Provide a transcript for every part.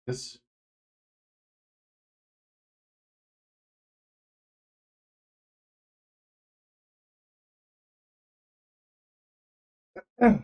This. Ugh.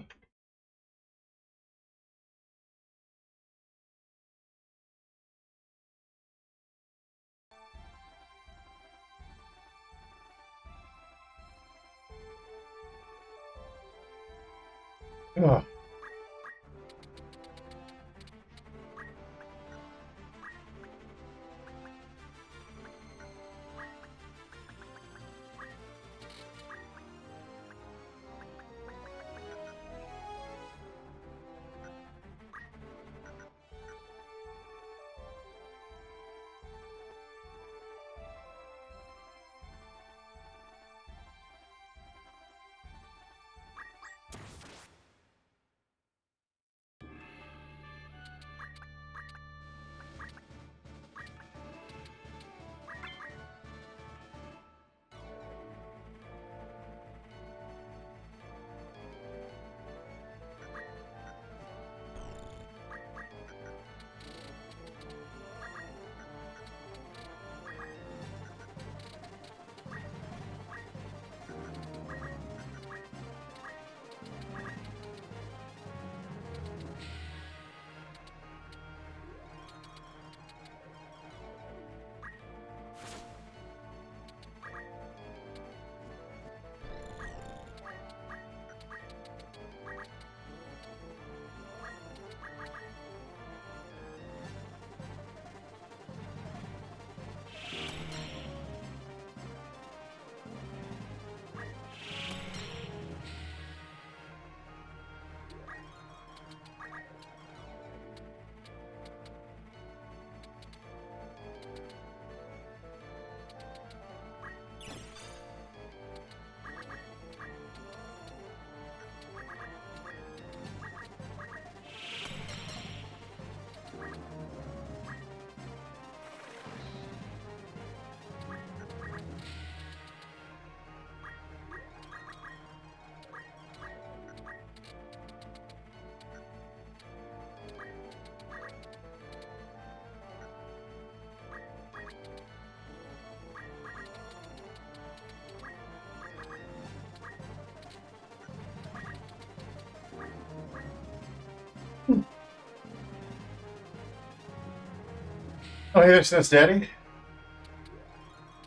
Oh, hey there, Snes Daddy.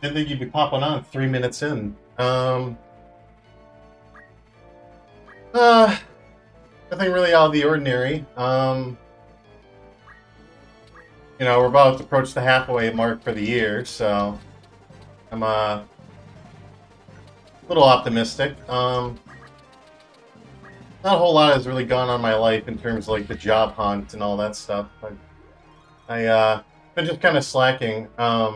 Didn't think you'd be popping on 3 minutes in. Uh, Nothing really out of the ordinary. We're about to approach the halfway mark for the year, so I'm a little optimistic. Not a whole lot has really gone on in my life in terms of like the job hunt and all that stuff. I been just kind of slacking. I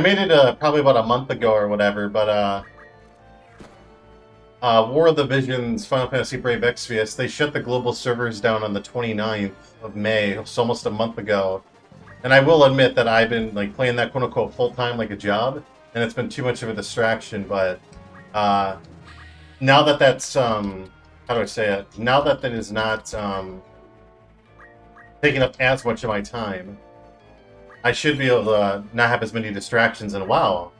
made it probably about a month ago or whatever, but War of the Visions, Final Fantasy Brave Exvius, they shut the global servers down on the 29th of May, so almost a month ago. And I will admit that I've been like playing that quote unquote full time like a job, and it's been too much of a distraction. But now that that's how do I say it? Now that that is not taking up as much of my time, I should be able to not have as many distractions. And wow,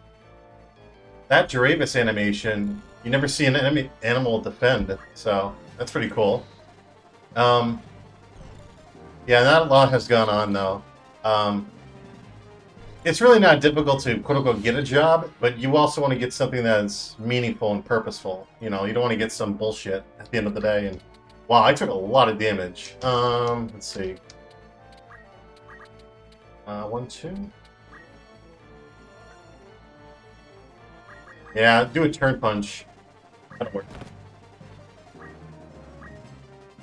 that Giravis animation, you never see an animal defend, so that's pretty cool. Yeah, not a lot has gone on though. It's really not difficult to quote unquote get a job, but you also want to get something that's meaningful and purposeful. You know, you don't want to get some bullshit at the end of the day. And wow, I took a lot of damage. Let's see. 1, 2. Yeah, do a turn punch. That'll work.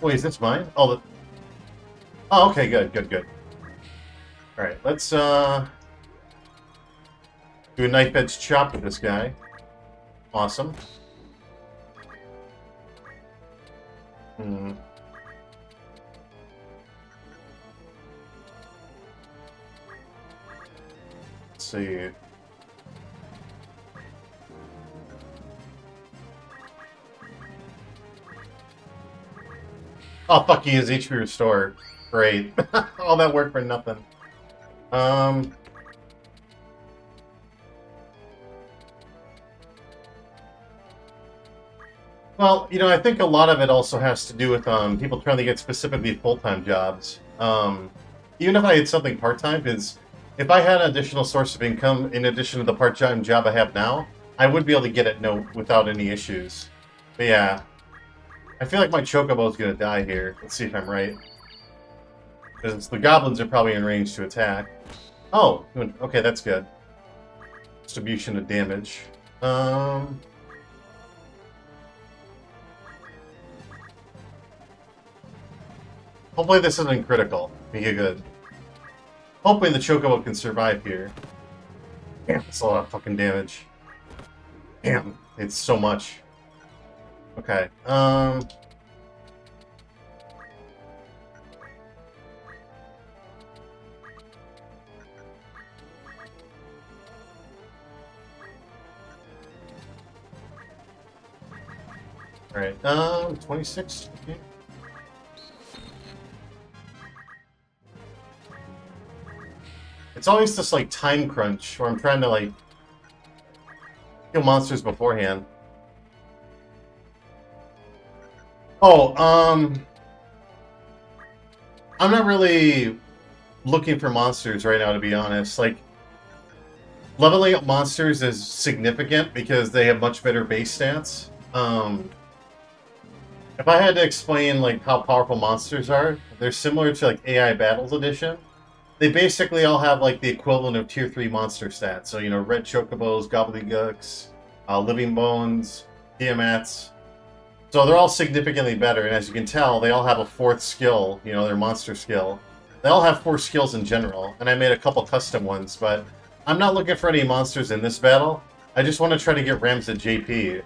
Wait, is this mine? Oh, okay, good. Alright, let's do a knife edge chop with this guy. Awesome. Let's see. Oh, fuck, he is HP restored. Great. All that work for nothing. Well, you know, I think a lot of it also has to do with people trying to get specifically full-time jobs. Even if I had something part-time, because if I had an additional source of income in addition to the part-time job I have now, I would be able to get it without any issues. But yeah, I feel like my Chocobo's gonna die here. Let's see if I'm right. Because the goblins are probably in range to attack. Oh, okay, that's good. Distribution of damage. Hopefully this isn't critical. Make it good. Hoping the Chocobo can survive here. Damn, that's a lot of fucking damage. Damn, it's so much. Okay, Alright, 26? Okay. It's always this, like, time crunch where I'm trying to, like, kill monsters beforehand. Oh, I'm not really looking for monsters right now, to be honest. Like, leveling up monsters is significant because they have much better base stats. If I had to explain, like, how powerful monsters are, they're similar to, like, AI Battles Edition. They basically all have, like, the equivalent of Tier 3 monster stats. So, you know, red chocobos, gobbledygooks, living bones, Tiamats. So they're all significantly better, and as you can tell, they all have a 4th skill, you know, their monster skill. They all have 4 skills in general, and I made a couple custom ones, but I'm not looking for any monsters in this battle. I just want to try to get Ramza JP.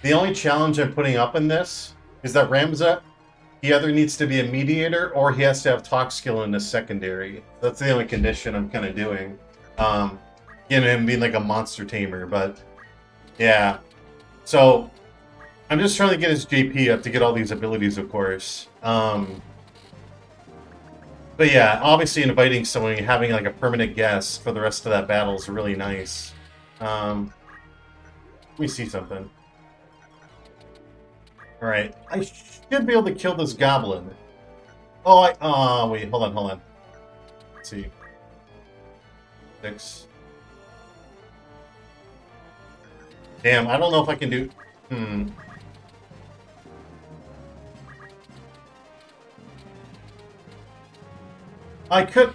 The only challenge I'm putting up in this is that Ramza, he either needs to be a mediator or he has to have talk skill in his secondary. That's the only condition I'm kind of doing. You know, him being like a monster tamer, but yeah. So I'm just trying to get his JP up to get all these abilities, of course. But yeah, obviously inviting someone, having like a permanent guest for the rest of that battle is really nice. Let me see something. Alright, I should be able to kill this goblin. Oh, wait, hold on. Let's see. 6. Damn, I don't know if I can do... I could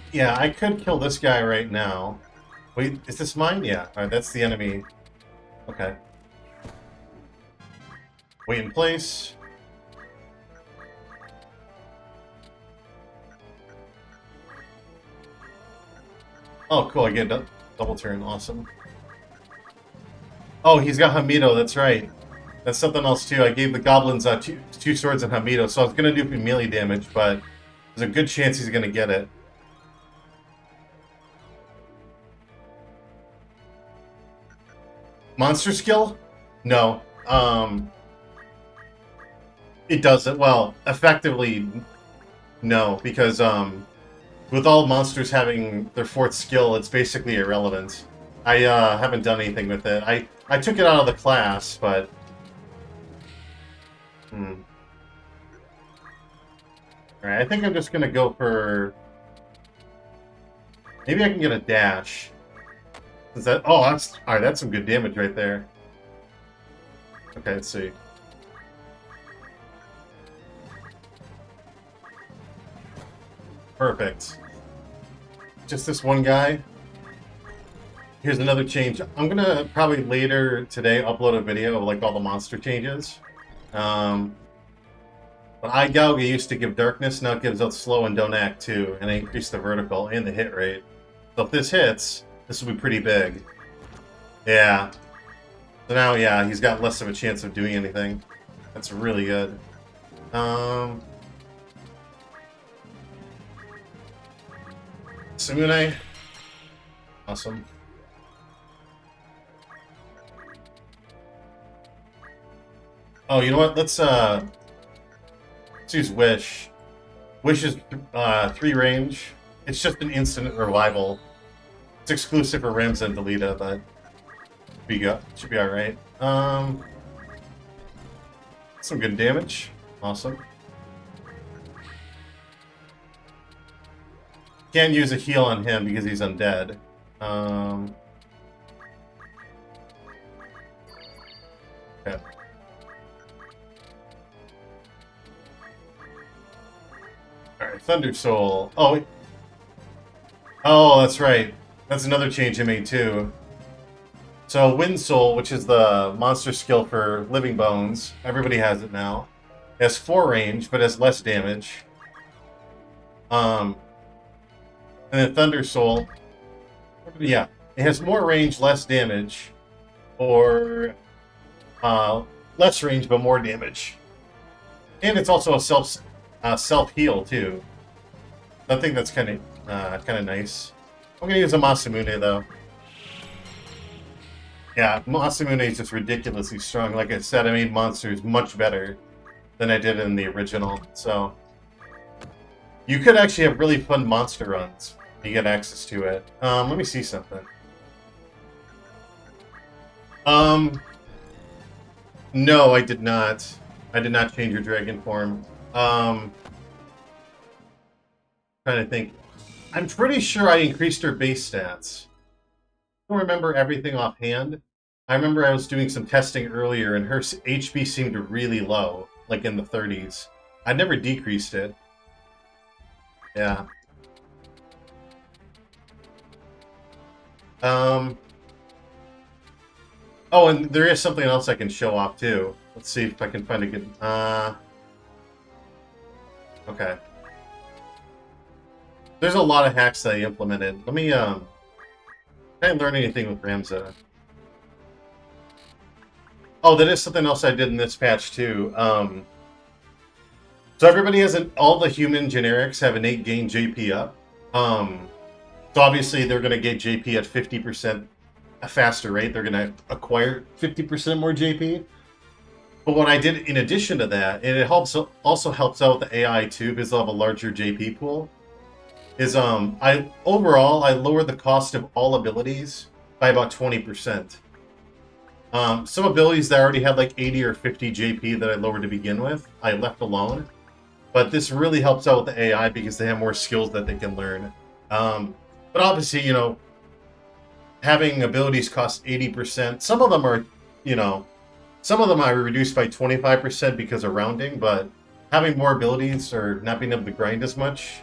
kill this guy right now. Wait, is this mine? Yeah, alright, that's the enemy. Okay. Wait in place. Oh, cool, I get a double turn, awesome. Oh, he's got Hamido, that's right. That's something else too. I gave the goblins two swords and Hamido, so I was gonna do melee damage, but there's a good chance he's gonna get it. Monster skill? No. It doesn't. Well, effectively, no, because with all monsters having their 4th skill, it's basically irrelevant. I haven't done anything with it. I took it out of the class, but... Alright, I think I'm just gonna go for... Maybe I can get a dash. Is that... Oh, that's... Alright, that's some good damage right there. Okay, let's see. Perfect. Just this one guy. Here's another change. I'm gonna probably later today upload a video of like all the monster changes. But Igauga used to give darkness, now it gives out slow and don't act too, and I increased the vertical and the hit rate. So if this hits, this will be pretty big. Yeah. So now, yeah, he's got less of a chance of doing anything. That's really good. Sumune. Awesome. Oh, you know what? Let's use Wish. Wish is 3 range. It's just an instant revival. It's exclusive for Ramza and Delita, but should be alright. Some good damage. Awesome. Can't use a heal on him because he's undead. Okay. Alright, Thunder Soul. Oh, that's right. That's another change I made too. So Wind Soul, which is the monster skill for Living Bones, everybody has it now. It has 4 range, but has less damage. And then Thunder Soul, yeah, it has more range, less damage, or less range but more damage. And it's also a self heal too. I think that's kind of nice. I'm gonna use a Masamune though. Yeah, Masamune is just ridiculously strong. Like I said, I made monsters much better than I did in the original. So you could actually have really fun monster runs if you get access to it. Let me see something. No, I did not. I did not change your dragon form. Trying to think. I'm pretty sure I increased her base stats. I don't remember everything offhand. I remember I was doing some testing earlier and her HP seemed really low, like in the 30s. I never decreased it. Yeah. Oh, and there is something else I can show off too. Let's see if I can find a good... Okay. There's a lot of hacks that I implemented. Let me, can I learn anything with Ramza? Oh, that is something else I did in this patch too. So everybody has all the human generics have innate gain JP up. So obviously they're going to get JP at 50% a faster rate. They're going to acquire 50% more JP. But what I did in addition to that, and it also helps out with the AI too, because they'll have a larger JP pool, is I lowered the cost of all abilities by about 20%. Some abilities that already had like 80 or 50 JP that I lowered to begin with, I left alone. But this really helps out with the AI because they have more skills that they can learn. But obviously, you know, having abilities cost 80%. Some of them are, you know, some of them I reduced by 25% because of rounding, but having more abilities or not being able to grind as much,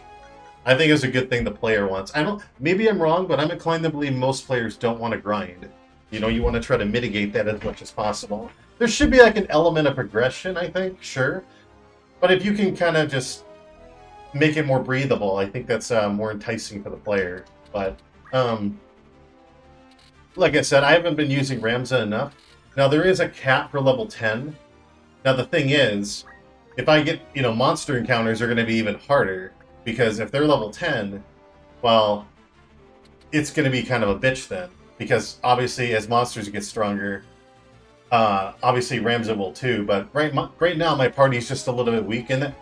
I think is a good thing the player wants. Maybe I'm wrong, but I'm inclined to believe most players don't want to grind. You know, you want to try to mitigate that as much as possible. There should be like an element of progression, I think, sure. But if you can kind of just make it more breathable, I think that's more enticing for the player. But, like I said, I haven't been using Ramza enough. Now, there is a cap for level 10. Now, the thing is, if I get, you know, monster encounters are going to be even harder. Because if they're level 10, well, it's going to be kind of a bitch then. Because obviously, as monsters get stronger, obviously Ramza will too. But right now, my party's just a little bit weak. And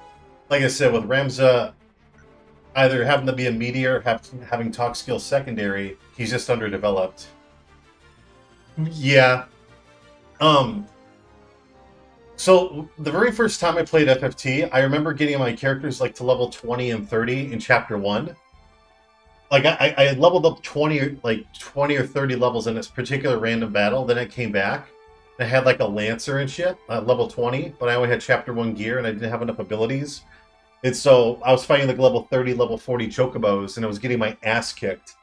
like I said, with Ramza either having to be a meteor, having talk skill secondary, he's just underdeveloped. Yeah. So the very first time I played FFT, I remember getting my characters like to level 20 and 30 in chapter 1. Like I leveled up 20 or 30 levels in this particular random battle. Then I came back and I had like a lancer and shit at level 20, but I only had chapter 1 gear and I didn't have enough abilities. And so I was fighting like level 30, level 40 chocobos, and I was getting my ass kicked.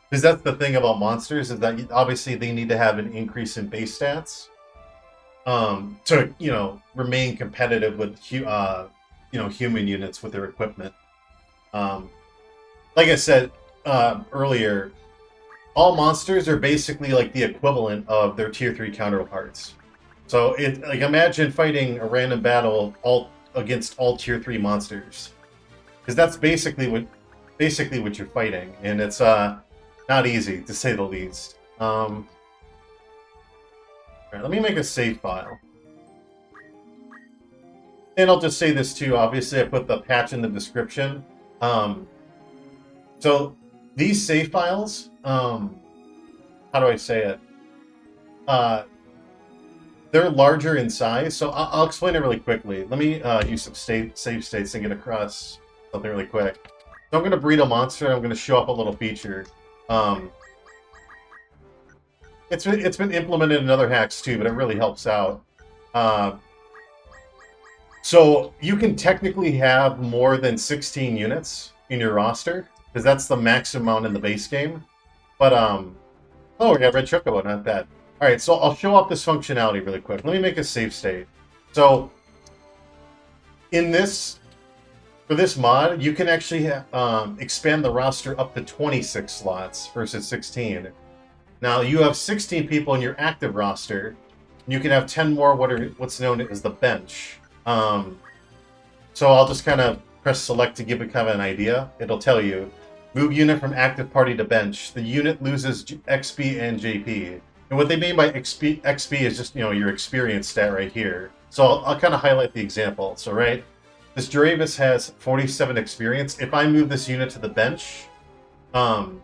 Because that's the thing about monsters, is that obviously they need to have an increase in base stats to, you know, remain competitive with, you know, human units with their equipment. Like I said earlier, all monsters are basically like the equivalent of their tier 3 counterparts. So like imagine fighting a random battle against all tier 3 monsters, because that's basically what you're fighting, and it's not easy to say the least. All right, let me make a save file. And I'll just say this too. Obviously, I put the patch in the description. So these save files, how do I say it? They're larger in size, so I'll explain it really quickly. Let me use some save states and get across something really quick. So I'm going to breed a monster, and I'm going to show up a little feature. It's been implemented in other hacks too, but it really helps out. So you can technically have more than 16 units in your roster, because that's the maximum amount in the base game. But, oh, we got Red Chocobo, not bad. Alright, so I'll show off this functionality really quick. Let me make a save state. So, in this, for this mod, you can actually expand the roster up to 26 slots versus 16. Now, you have 16 people in your active roster. You can have 10 more what's known as the bench. So I'll just kind of press select to give it kind of an idea. It'll tell you, move unit from active party to bench. The unit loses XP and JP. And what they mean by XP is just, your experience stat right here. So I'll kind of highlight the example. So, right, this Dravis has 47 experience. If I move this unit to the bench, and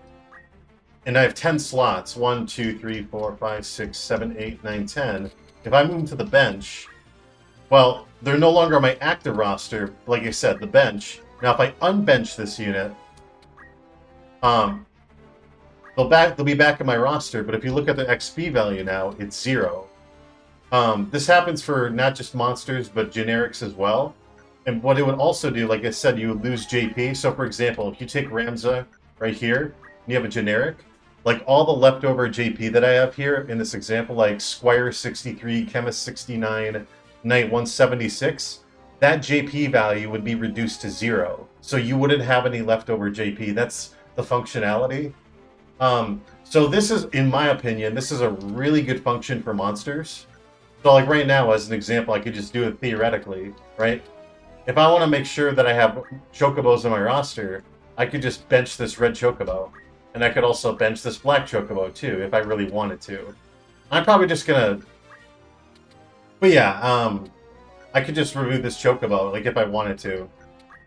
I have 10 slots, 1, 2, 3, 4, 5, 6, 7, 8, 9, 10. If I move them to the bench, well, they're no longer on my active roster, like I said, the bench. Now, if I unbench this unit, they'll be back in my roster, but if you look at the XP value now, it's 0. This happens for not just monsters, but generics as well. And what it would also do, like I said, you would lose JP. So, for example, if you take Ramza right here, and you have a generic, like all the leftover JP that I have here in this example, like Squire 63, Chemist 69, Knight 176, that JP value would be reduced to 0. So you wouldn't have any leftover JP. That's the functionality. So this is, in my opinion, this is a really good function for monsters. So like right now, as an example, I could just do it theoretically, right? If I want to make sure that I have Chocobos in my roster, I could just bench this red Chocobo. And I could also bench this black Chocobo too, if I really wanted to. I'm probably just gonna... But yeah, I could just remove this Chocobo, like if I wanted to.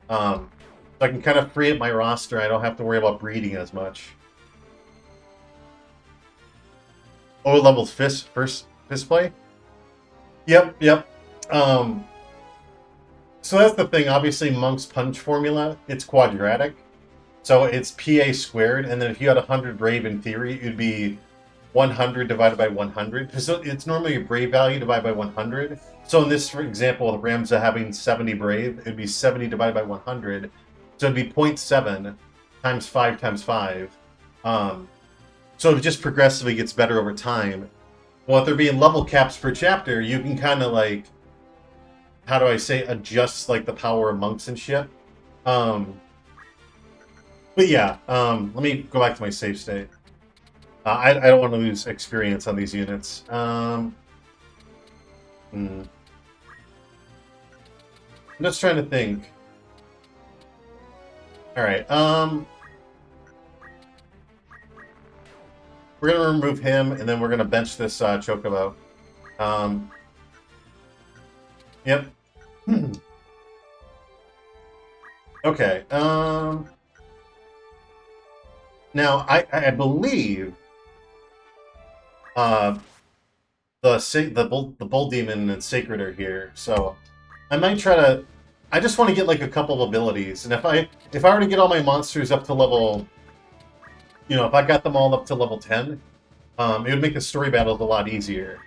So I can kind of free up my roster. I don't have to worry about breeding as much. Oh, level fist play? Yep. So that's the thing. Obviously, Monk's punch formula, it's quadratic. So it's PA squared, and then if you had 100 Brave, in theory, it would be 100 divided by 100. So it's normally a Brave value divided by 100. So in this, for example, with Ramza having 70 Brave, it would be 70 divided by 100. So it'd be 0.7 times 5 times 5. So it just progressively gets better over time. Well, if there being level caps per chapter, you can kind of like, how do I say, adjust like the power of monks and shit. But yeah, let me go back to my save state. I don't want to lose experience on these units. I'm just trying to think. Alright, we're going to remove him, and then we're going to bench this Chocobo. Yep. Okay, now, I believe the Bull Demon and Sacred are here, so I might try to... I just want to get like a couple of abilities, and if I were to get all my monsters up to level... if I got them all up to level 10, it would make the story battles a lot easier.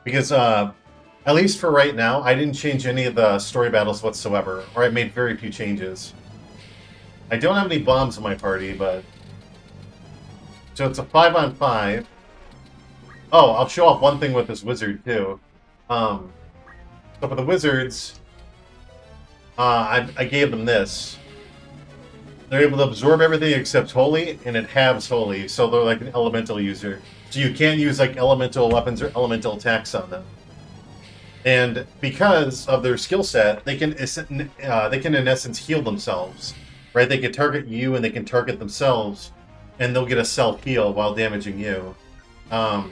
Because, at least for right now, I didn't change any of the story battles whatsoever, or I made very few changes. I don't have any bombs in my party, but... So it's a 5-on-5. Oh, I'll show off one thing with this wizard, too. So for the wizards, I gave them this. They're able to absorb everything except Holy, and it halves Holy, so they're like an elemental user. So you can't use like elemental weapons or elemental attacks on them. And because of their skill set, they can in essence heal themselves. Right, they can target you and they can target themselves, and they'll get a self-heal while damaging you. Alright.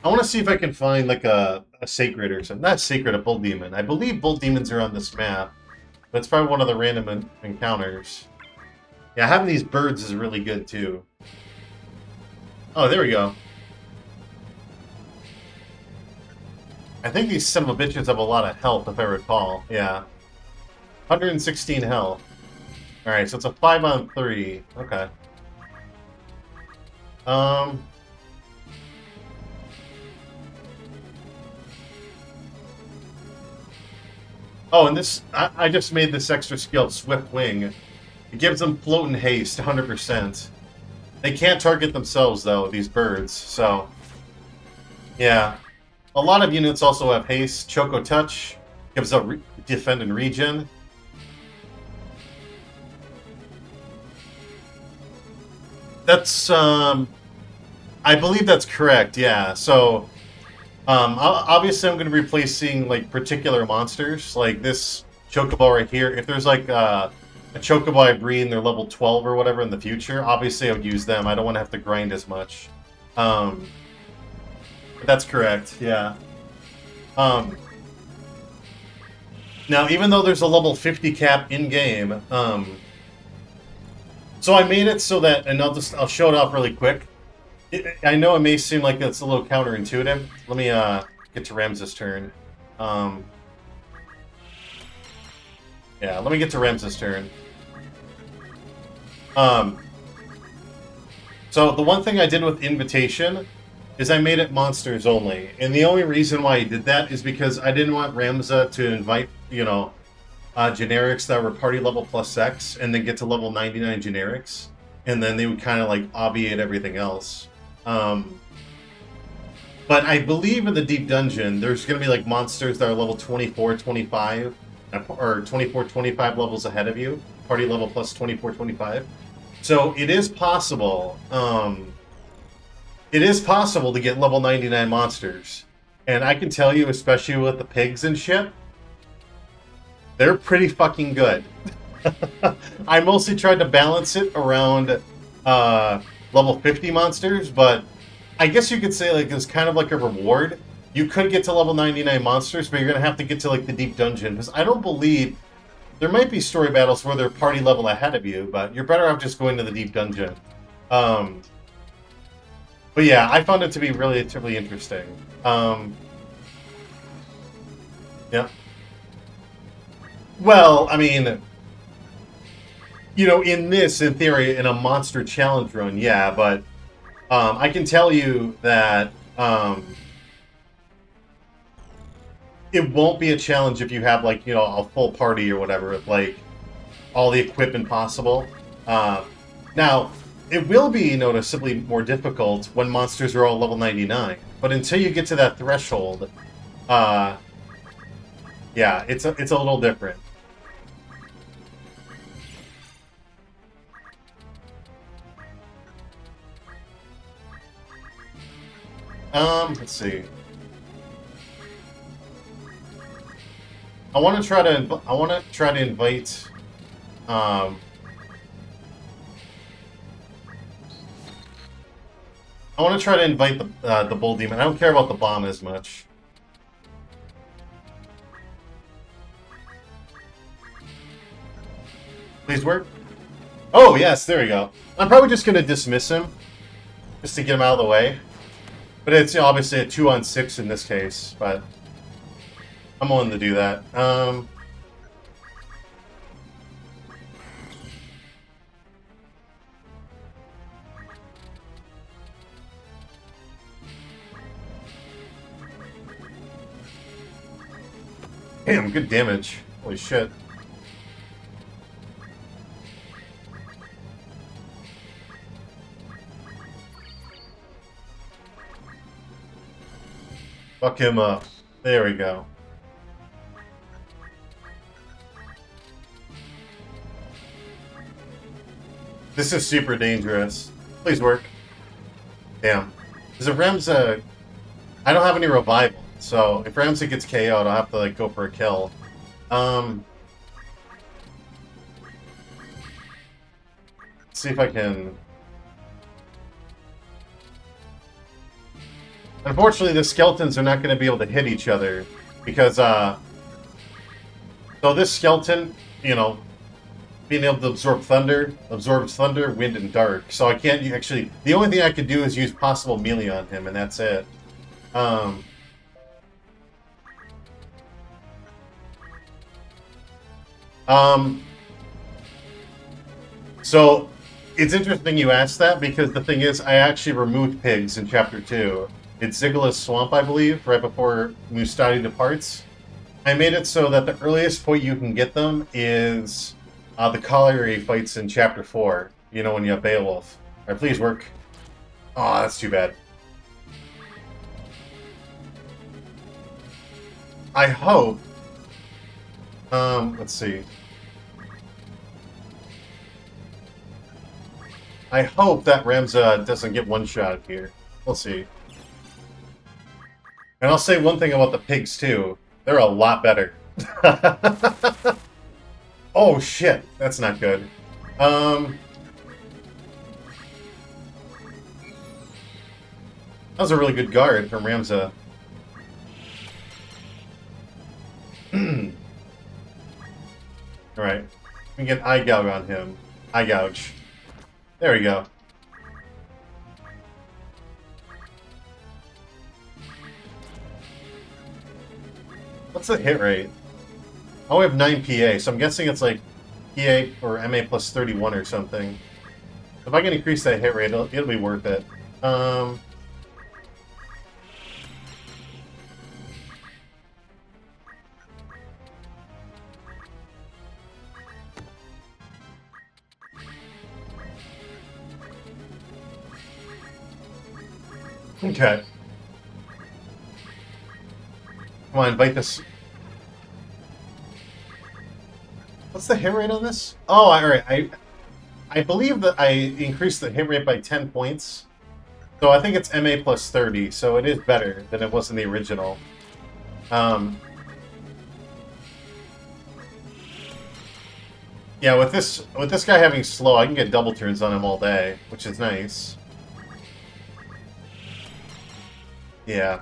I want to see if I can find like a sacred or something. Not sacred, a bull demon. I believe bull demons are on this map. But it's probably one of the random encounters. Yeah, having these birds is really good too. Oh, there we go. I think these son of a bitches have a lot of health, if I recall. Yeah. 116 health. Alright, so it's a 5-on-3. Okay. Um... Oh, and this... I just made this extra skill, Swift Wing. It gives them float and haste, 100%. They can't target themselves, though, these birds, so... Yeah. A lot of units also have haste. Choco Touch gives up defend and regen. That's, I believe that's correct, yeah. So, obviously I'm going to be replacing, like, particular monsters. Like this Chocobo right here. If there's, like, a Chocobo I breed and they're level 12 or whatever in the future, obviously I would use them. I don't want to have to grind as much. That's correct, yeah. Now, even though there's a level 50 cap in-game, so I made it so that, and I'll show it off really quick. I know it may seem like it's a little counterintuitive. Let me get to Ramses' turn. Yeah, let me get to Ramses' turn. So the one thing I did with Invitation is I made it monsters only. And the only reason why I did that is because I didn't want Ramza to invite, you know, generics that were party level plus X and then get to level 99 generics. And then they would kind of like obviate everything else. But I believe in the Deep Dungeon, there's going to be like monsters that are level 24, 25, or 24, 25 levels ahead of you. Party level plus 24, 25. So it is possible. It is possible to get level 99 monsters. And I can tell you, especially with the pigs and shit, they're pretty fucking good. I mostly tried to balance it around level 50 monsters, but I guess you could say like it's kind of like a reward. You could get to level 99 monsters, but you're going to have to get to like the Deep Dungeon, because I don't believe... There might be story battles where they're party level ahead of you, but you're better off just going to the Deep Dungeon. But yeah, I found it to be relatively interesting. Yeah. Well, I mean, you know, in theory, in a monster challenge run, yeah, but I can tell you that it won't be a challenge if you have, like, you know, a full party or whatever, with, like, all the equipment possible. Now, it will be noticeably more difficult when monsters are all level 99, but until you get to that threshold, yeah, it's a little different. Let's see. I want to try to invite. I want to try to invite the bull demon. I don't care about the bomb as much. Please work. Oh yes, there we go. I'm probably just gonna dismiss him, just to get him out of the way. But it's, you know, obviously a 2-on-6 in this case, but I'm willing to do that. Damn, good damage. Holy shit. Fuck him up. There we go. This is super dangerous. Please work. Damn. Because if Ramza... I don't have any revival, so if Ramza gets KO'd, I'll have to, like, go for a kill. Let's see if I can... Unfortunately, the skeletons are not going to be able to hit each other because, so this skeleton, you know, being able to absorbs thunder, wind, and dark. So I can't actually. The only thing I could do is use possible melee on him, and that's it. Um, so it's interesting you asked that because the thing is, I actually removed pigs in Chapter 2. It's Zigala's Swamp, I believe, right before Mustadi departs. I made it so that the earliest point you can get them is the colliery fights in Chapter 4. You know, when you have Beowulf. Alright, please work. Oh, that's too bad. I hope... let's see. I hope that Ramza doesn't get one-shot here. We'll see. And I'll say one thing about the pigs, too. They're a lot better. Oh, shit. That's not good. That was a really good guard from Ramza. Alright. We can get Eye Gouge on him. Eye Gouge. There we go. What's the hit rate? Oh, we have 9 PA, so I'm guessing it's like PA or MA plus 31 or something. If I can increase that hit rate, it'll be worth it. Okay. Come on, bite this. What's the hit rate on this? Oh, alright. I believe that I increased the hit rate by 10 points. So I think it's MA plus 30, so it is better than it was in the original. Yeah, with this guy having slow, I can get double turns on him all day, which is nice. Yeah.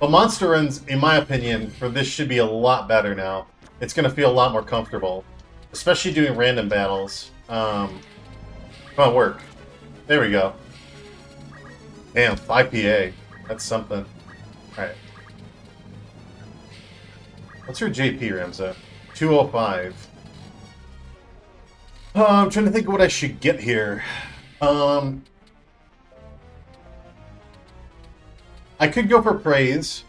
But monster runs, in my opinion, for this should be a lot better now. It's going to feel a lot more comfortable. Especially doing random battles. Come on, work. There we go. Damn, 5 PA. That's something. Alright. What's your JP, Ramza? 205. I'm trying to think of what I should get here. I could go for Praise.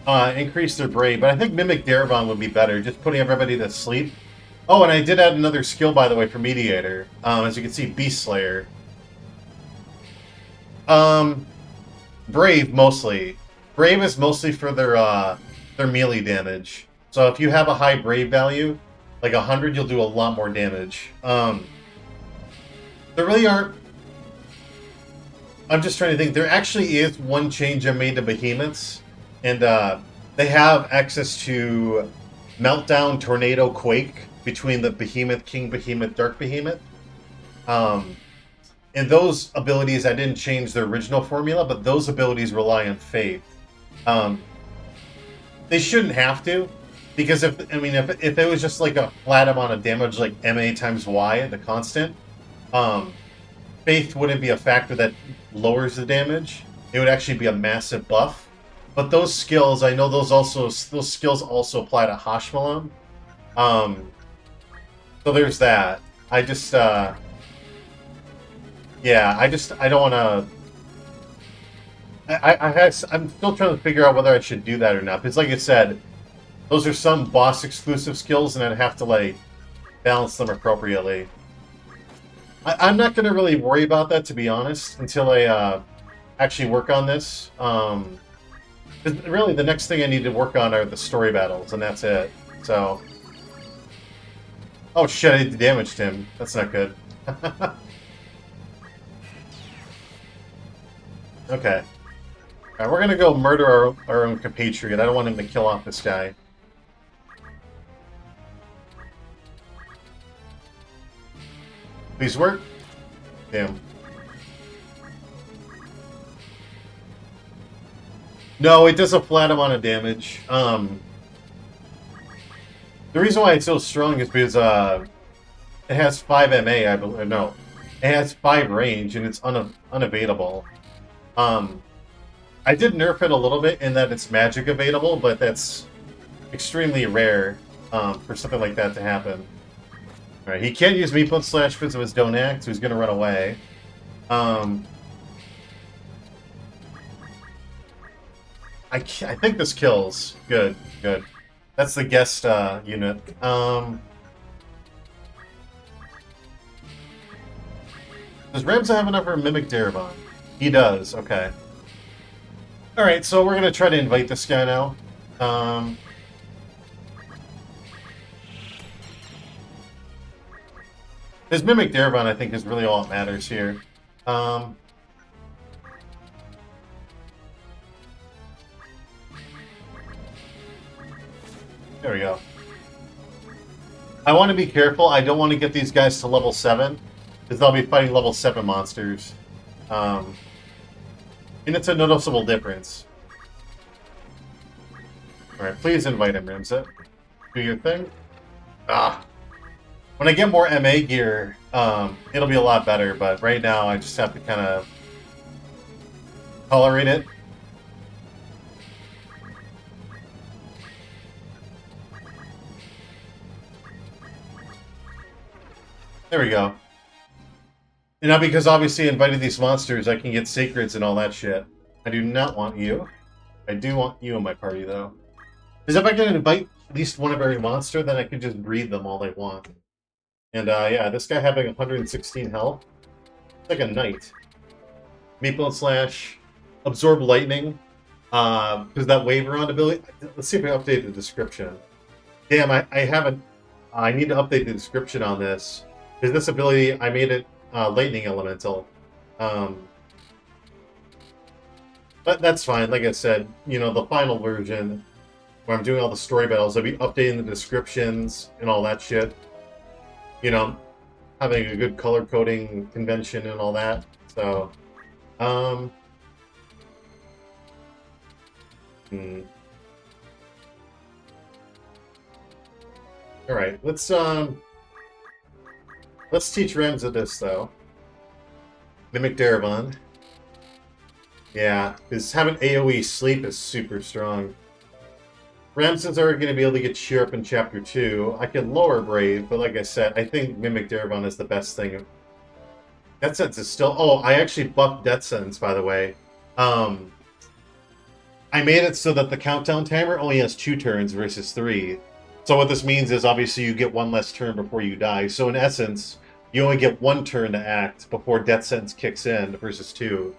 Increase their Brave, but I think Mimic Darabon would be better, just putting everybody to sleep. Oh, and I did add another skill, by the way, for Mediator. As you can see, Beast Slayer. Brave, mostly. Brave is mostly for their melee damage. So if you have a high Brave value, like 100, you'll do a lot more damage. There really aren't... I'm just trying to think. There actually is one change I made to Behemoths. And they have access to Meltdown, Tornado, Quake between the Behemoth, King Behemoth, Dark Behemoth. And those abilities, I didn't change the original formula, but those abilities rely on Faith. They shouldn't have to, because if it was just like a flat amount of damage, like MA times Y, the constant, Faith wouldn't be a factor that lowers the damage. It would actually be a massive buff. But those skills, I know those skills also apply to Hashmalam. So there's that. I just, yeah, I don't want to... I'm still trying to figure out whether I should do that or not. Because like I said, those are some boss exclusive skills and I'd have to like balance them appropriately. I'm not going to really worry about that, to be honest, until I actually work on this. Really, the next thing I need to work on are the story battles, and that's it. So... Oh shit, I damaged him. That's not good. Okay. Alright, we're gonna go murder our own compatriot. I don't want him to kill off this guy. Please work. Damn. No, it does a flat amount of damage. The reason why it's so strong is because it has 5 MA, I believe. No, it has 5 range, and it's unevadable. I did nerf it a little bit in that it's magic evadable, but that's extremely rare for something like that to happen. All right, he can't use Meatbone Slash because of his Don't Act, so he's going to run away. I think this kills. Good, good. That's the guest unit. Does Ramza have enough for Mimic Darabon? He does, okay. Alright, so we're going to try to invite this guy now. His Mimic Darabon, I think, is really all that matters here. There we go. I want to be careful. I don't want to get these guys to level 7, because they'll be fighting level 7 monsters. And it's a noticeable difference. Alright, please invite him, Ramset. Do your thing. When I get more MA gear, it'll be a lot better, but right now I just have to kind of tolerate it. There we go. You know, because obviously inviting these monsters, I can get sacreds and all that shit. I do not want you. I do want you in my party, though. Because if I can invite at least one of every monster, then I can just breed them all they want. And, yeah, this guy having 116 health. It's like a knight. Meatbone Slash. Absorb Lightning. Because that wave around ability... Let's see if I update the description. Damn, I haven't... I need to update the description on this. Because this ability, I made it Lightning Elemental. But that's fine. Like I said, you know, the final version, where I'm doing all the story battles, I'll be updating the descriptions and all that shit. You know, having a good color coding convention and all that. So, Alright, let's teach Ramza this, though. Mimic Darabon. Yeah, because having AoE sleep is super strong. Ramsons are going to be able to get Cheer Up in Chapter 2. I can lower Brave, but like I said, I think Mimic Darabon is the best thing. Death Sentence is still... Oh, I actually buffed Death Sentence, by the way. I made it so that the countdown timer only has 2 turns versus 3. So what this means is, obviously, you get 1 less turn before you die. So in essence, you only get 1 turn to act before Death Sentence kicks in versus 2.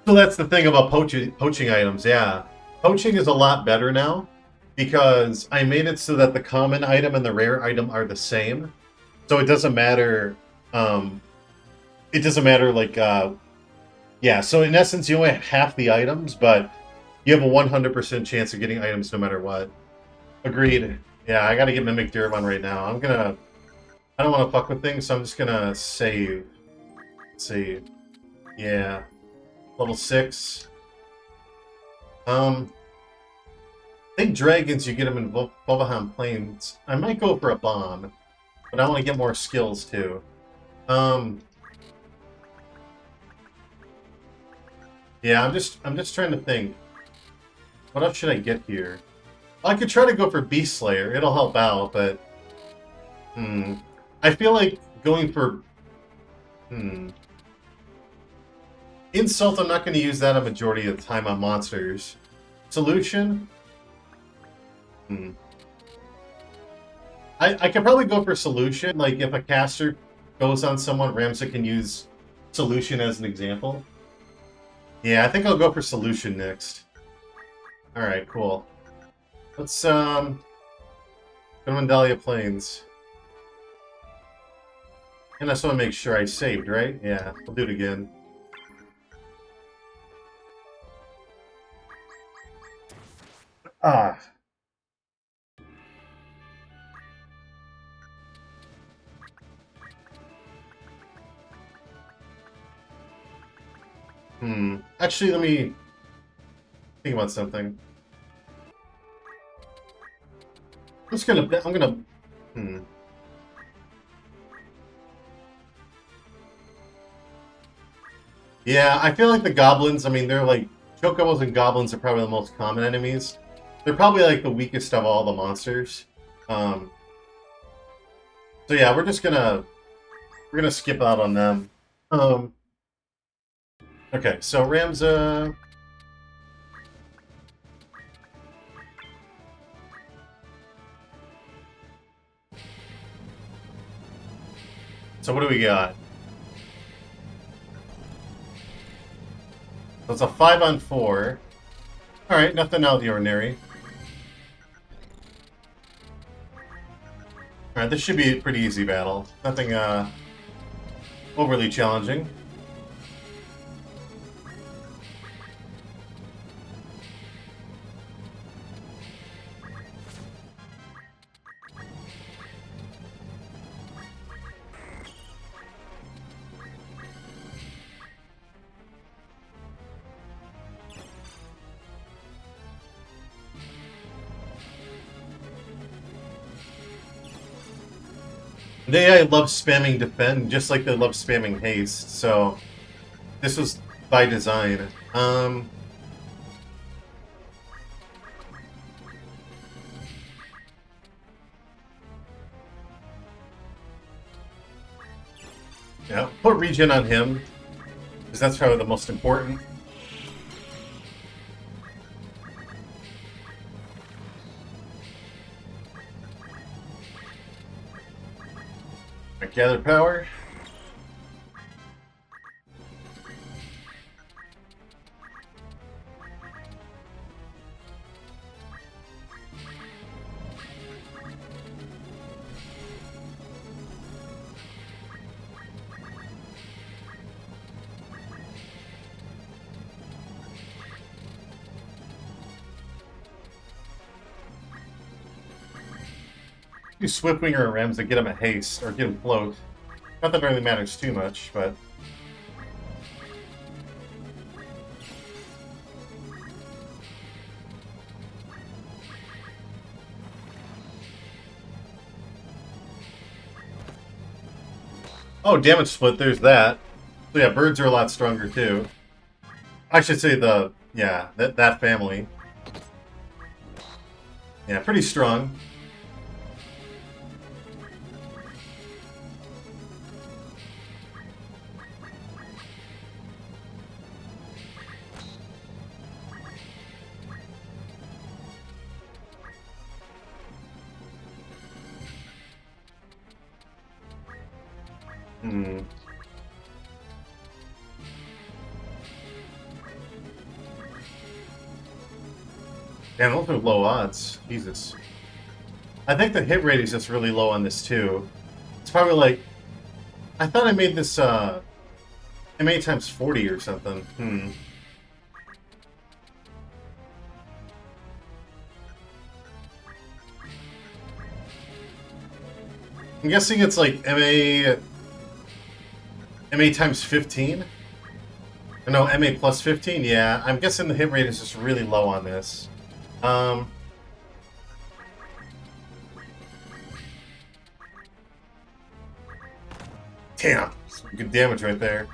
So that's the thing about poaching items, yeah. Poaching is a lot better now, because I made it so that the common item and the rare item are the same. So it doesn't matter, yeah, so in essence, you only have half the items, but you have a 100% chance of getting items no matter what. Agreed. Yeah, I gotta get Mimic Darabon right now. I don't want to fuck with things, so I'm just gonna save. Save. Yeah. Level 6. I think dragons, you get them in Bobahan Plains. I might go for a bomb, but I want to get more skills too. Yeah, I'm just trying to think. What else should I get here? I could try to go for Beast Slayer. It'll help out, but I feel like going for Insult, I'm not going to use that a majority of the time on monsters. Solution? I could probably go for Solution. Like, if a caster goes on someone, Ramsa can use Solution as an example. Yeah, I think I'll go for Solution next. Alright, cool. Let's, go to Mandalia Plains. And I just want to make sure I saved, right? Yeah, I'll do it again. Ah. Actually, let me think about something. I'm gonna. Hmm. Yeah, I feel like the goblins. I mean, they're like chocobos and goblins are probably the most common enemies. They're probably like the weakest of all the monsters. Um, so yeah, we're gonna skip out on them. Um, okay, so Ramza. So what do we got? So it's a 5-on-4. All right, nothing out of the ordinary. All right, this should be a pretty easy battle. Nothing overly challenging. The AI loves spamming defend just like they love spamming haste, so this was by design. Yeah, put regen on him, because that's probably the most important. Gather power. Do Swiftwinger or Rams to get him a haste, or get him float. Not that it really matters too much, but... Oh, damage split, there's that. So yeah, birds are a lot stronger too. I should say that family. Yeah, pretty strong. Hmm. Damn, those are low odds. Jesus. I think the hit rate is just really low on this too. It's probably like... I thought I made this, MA times 40 or something. I'm guessing it's like MA times 15? No, MA plus 15? Yeah, I'm guessing the hit rate is just really low on this. Damn, some good damage right there.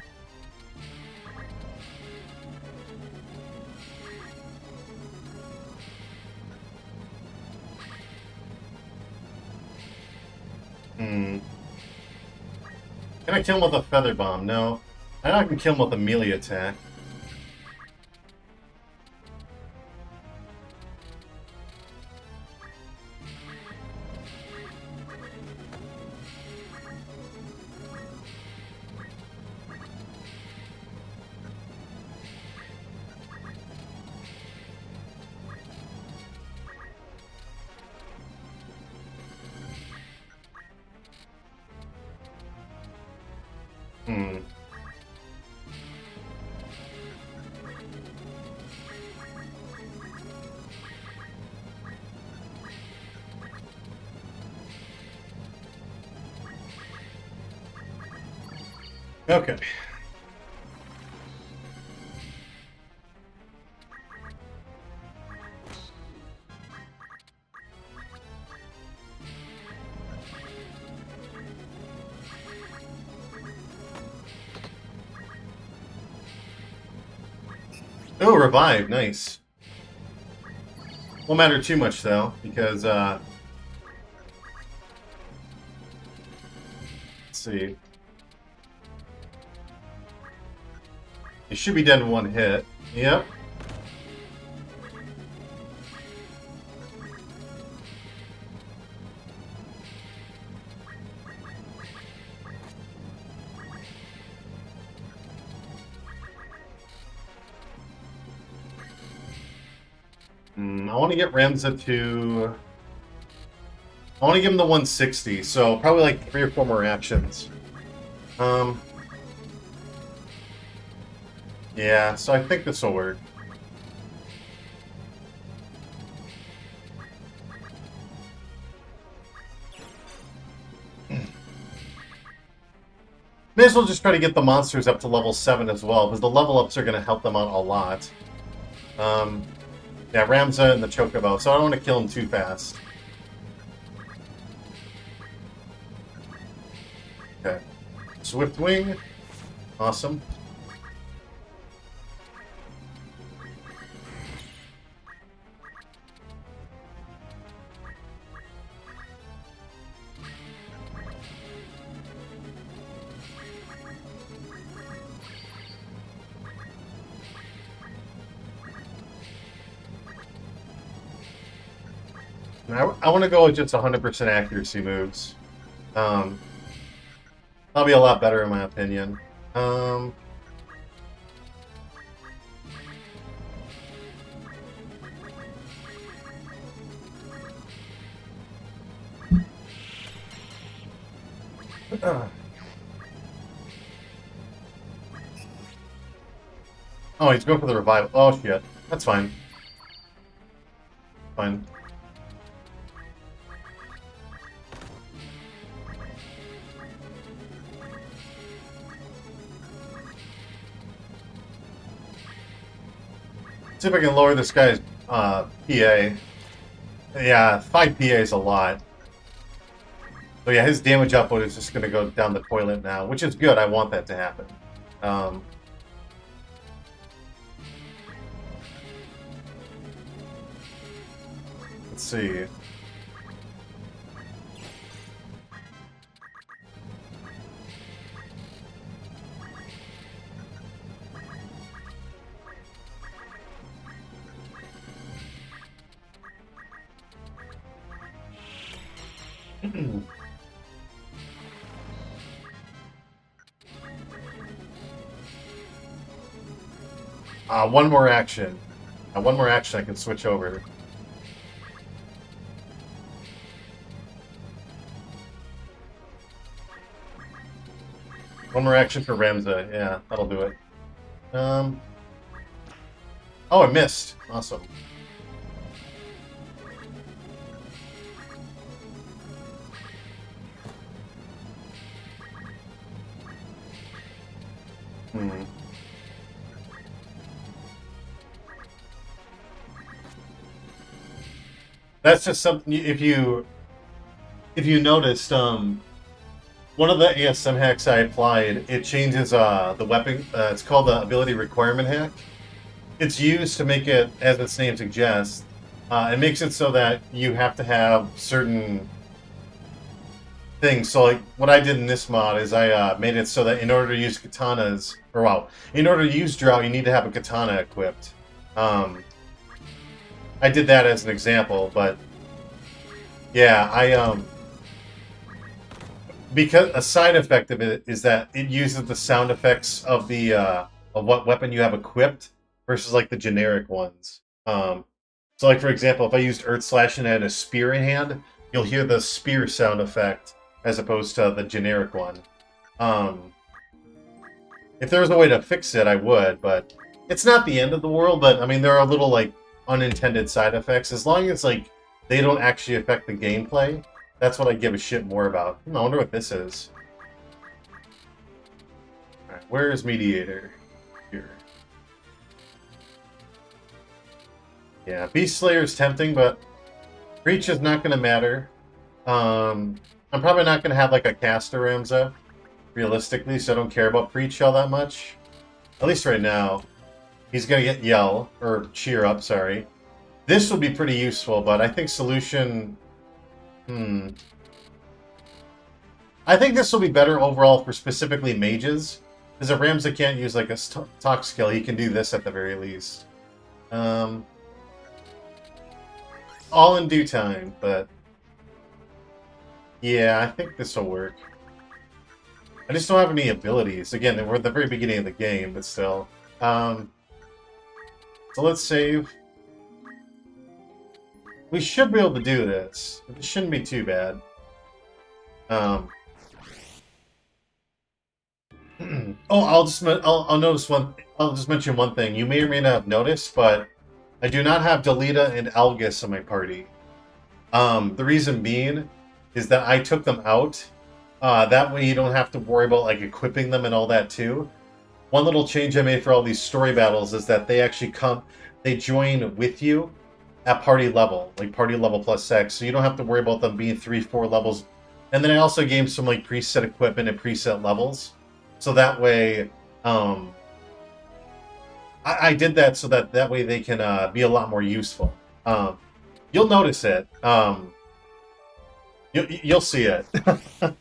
Can I kill him with a feather bomb? No. I know I can kill him with a melee attack. Okay. Oh, revive, nice. Won't matter too much though, because let's see. He should be dead in one hit. Yep. I want to get Ramza to... I want to give him the 160, so probably like 3 or 4 more actions. Yeah, so I think this will work. May as well just try to get the monsters up to level 7 as well, because the level ups are going to help them out a lot. Yeah, Ramza and the Chocobo, so I don't want to kill him too fast. Okay. Swift Wing. Awesome. I want to go with just 100% accuracy moves. That'll be a lot better in my opinion. Oh, he's going for the revival. Oh, shit. That's fine. Fine. See if I can lower this guy's PA. Yeah, 5 PA is a lot. So yeah, his damage output is just going to go down the toilet now, which is good. I want that to happen. Let's see. One more action. One more action I can switch over. One more action for Ramza. Yeah, that'll do it. Oh, I missed. Awesome. That's just something. If you noticed, one of the ASM hacks I applied, it changes the weapon. It's called the ability requirement hack. It's used to make it, as its name suggests, it makes it so that you have to have certain things. So, like what I did in this mod is I made it so that in order to use katanas, or well, in order to use Drow, you need to have a katana equipped. I did that as an example, but yeah, because a side effect of it is that it uses the sound effects of the of what weapon you have equipped versus like the generic ones. So like for example, if I used Earth Slash and had a spear in hand, you'll hear the spear sound effect as opposed to the generic one. If there was a way to fix it, I would, but it's not the end of the world. But I mean, there are little like unintended side effects. As long as like they don't actually affect the gameplay, that's what I give a shit more about. I wonder what this is. Alright, where is Mediator? Here. Yeah, Beast Slayer is tempting, but Breach is not going to matter. I'm probably not going to have like a caster Ramza, realistically, so I don't care about Breach all that much. At least right now. He's going to get Yell, or Cheer Up, sorry. This would be pretty useful, but I think Solution... I think this will be better overall for specifically mages. Because if Ramza can't use like a talk skill, he can do this at the very least. All in due time, but... Yeah, I think this will work. I just don't have any abilities. Again, we're at the very beginning of the game, but still. So let's save. We should be able to do this. It shouldn't be too bad. Oh, I'll notice one. I'll just mention one thing. You may or may not have noticed, but I do not have Delita and Algus in my party. The reason being is that I took them out. That way you don't have to worry about like equipping them and all that too. One little change I made for all these story battles is that they actually they join with you at party level, like party level plus X, so you don't have to worry about them being 3-4 levels. And then I also gave some like preset equipment and preset levels, so that way I did that so that way they can be a lot more useful. You'll notice it. You'll see it.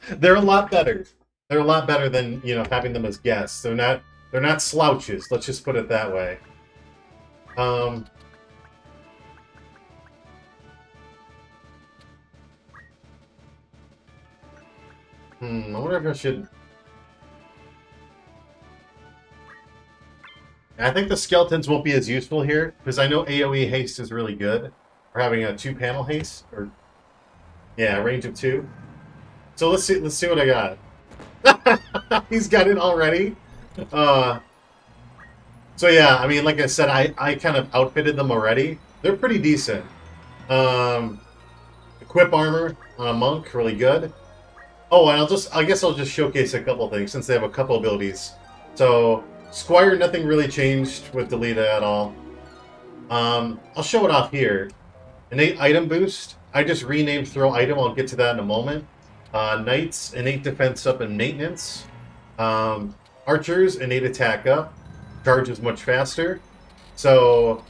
They're a lot better. They're a lot better than, you know, having them as guests. They're not slouches. Let's just put it that way. I wonder if I should... I think the skeletons won't be as useful here, because I know AoE haste is really good. We're having a 2-panel haste, or... Yeah, range of 2. So let's see what I got. He's got it already. So yeah, I mean, like I said, I kind of outfitted them already. They're pretty decent. Equip armor on a monk, really good. Oh, and I guess I'll just showcase a couple things since they have a couple abilities. So Squire, nothing really changed with Delita at all. I'll show it off here. Innate item boost. I just renamed throw item. I'll get to that in a moment. Knights, innate defense up and maintenance. Archers, innate attack up. Charge is much faster. So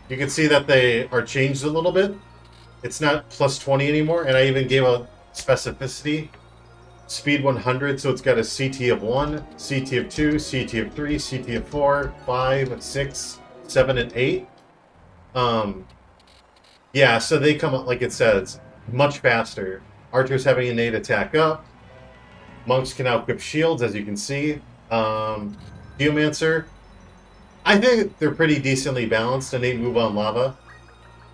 you can see that they are changed a little bit. It's not plus 20 anymore, and I even gave a specificity. Speed 100, so it's got a CT of 1, CT of 2, CT of 3, CT of 4, 5, 6, 7, and 8. Yeah, so they come up, like it says, much faster. Archers having innate attack up. Monks can now equip shields, as you can see. Geomancer, I think they're pretty decently balanced. Innate move on lava.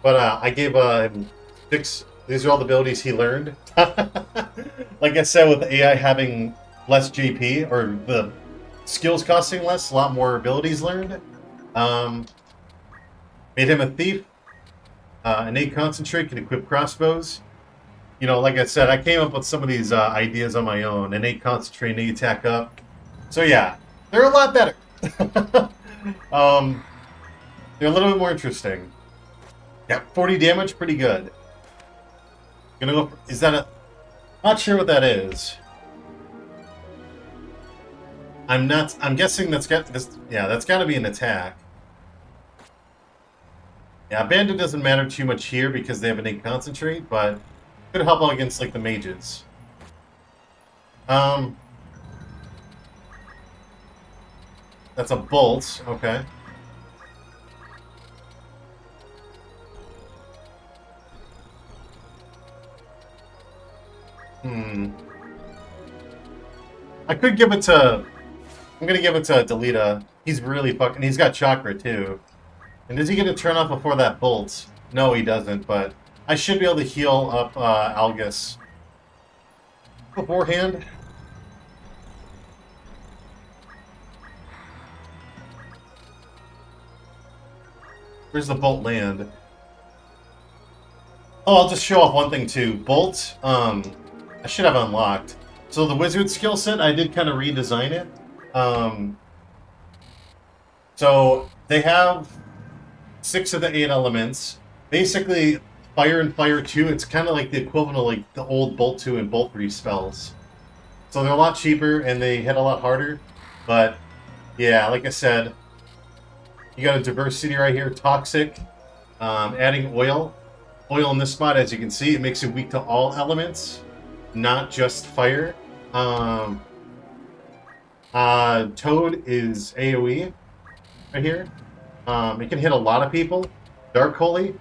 But I gave him 6. These are all the abilities he learned. Like I said, with AI having less GP, or the skills costing less, a lot more abilities learned. Made him a thief. Innate concentrate, can equip crossbows. You know, like I said, I came up with some of these ideas on my own. Innate concentrate, innate attack up. So yeah, they're a lot better. They're a little bit more interesting. Yeah, 40 damage, pretty good. Gonna go. Is that a? Not sure what that is. I'm not. I'm guessing that's got this. Yeah, that's got to be an attack. Yeah, bandit doesn't matter too much here because they have innate concentrate, but could help out against like the mages. That's a bolt. Okay. I could give it to... I'm gonna give it to Delita. He's really fucking... He's got chakra, too. And does he get a turn off before that bolt? No, he doesn't, but I should be able to heal up Algus beforehand. Where's the bolt land? Oh, I'll just show off one thing, too. Bolt, I should have unlocked. So the wizard skill set, I did kind of redesign it. So they have 6 of the 8 elements. Basically, Fire and Fire 2, it's kind of like the equivalent of like the old Bolt 2 and Bolt 3 spells. So they're a lot cheaper and they hit a lot harder. But yeah, like I said, You got a diversity right here. Toxic. Adding oil. Oil in this spot, as you can see, it makes it weak to all elements, not just fire. Toad is AoE right here. It can hit a lot of people. Dark Holy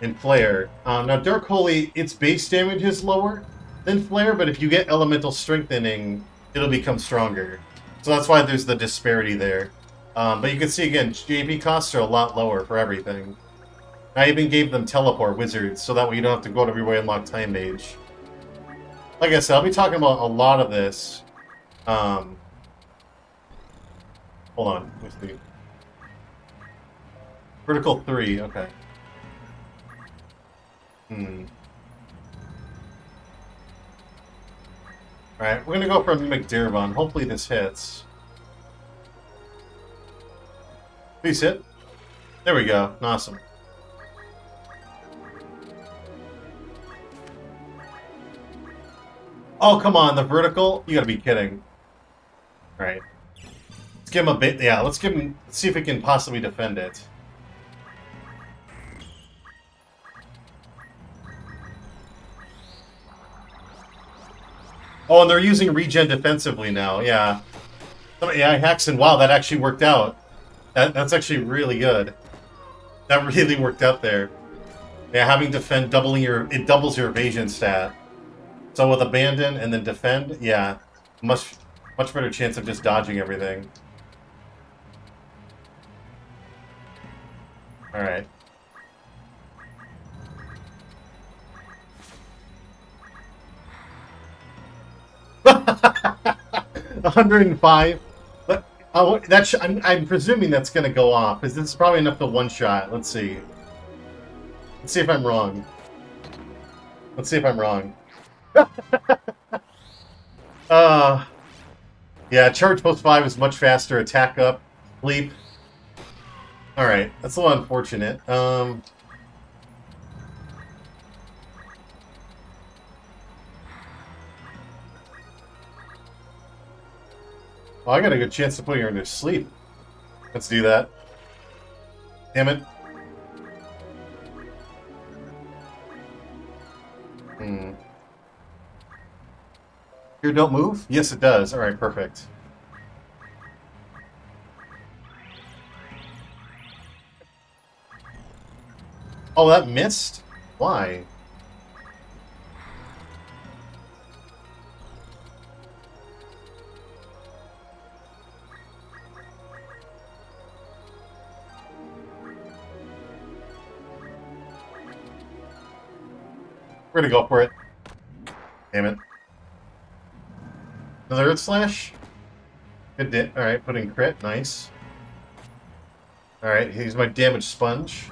and Flare. Now, Dark Holy, its base damage is lower than Flare, but if you get Elemental Strengthening, it'll become stronger. So that's why there's the disparity there. But you can see, again, JP costs are a lot lower for everything. I even gave them Teleport Wizards, so that way you don't have to go to everywhere and unlock Time Mage. Like I said, I'll be talking about a lot of this. Hold on. Let's see. Vertical 3, okay. Alright, we're gonna go for a Mimic Darabon. Hopefully this hits. Please hit. There we go. Awesome. Oh, come on, the vertical? You gotta be kidding. Alright. Let's give him a bit. Yeah, let's see if we can possibly defend it. Oh, and they're using regen defensively now, yeah. Some AI hacks, and wow, that actually worked out. That's actually really good. That really worked out there. Yeah, having defend, it doubles your evasion stat. So with abandon and then defend, yeah, much better chance of just dodging everything. All right. $105. But I'm presuming that's going to go off because this is probably enough to one shot. Let's see. Let's see if I'm wrong. Let's see if I'm wrong. Yeah, charge post 5 is much faster. Attack up, sleep. All right, that's a little unfortunate. Well, I got a good chance to put her into sleep. Let's do that. Damn it. Here, don't move? Yes, it does. All right, perfect. Oh, that missed? Why? We're gonna go for it. Damn it. Another Earth Slash? Good hit. Alright, putting crit. Nice. Alright, here's my damage sponge.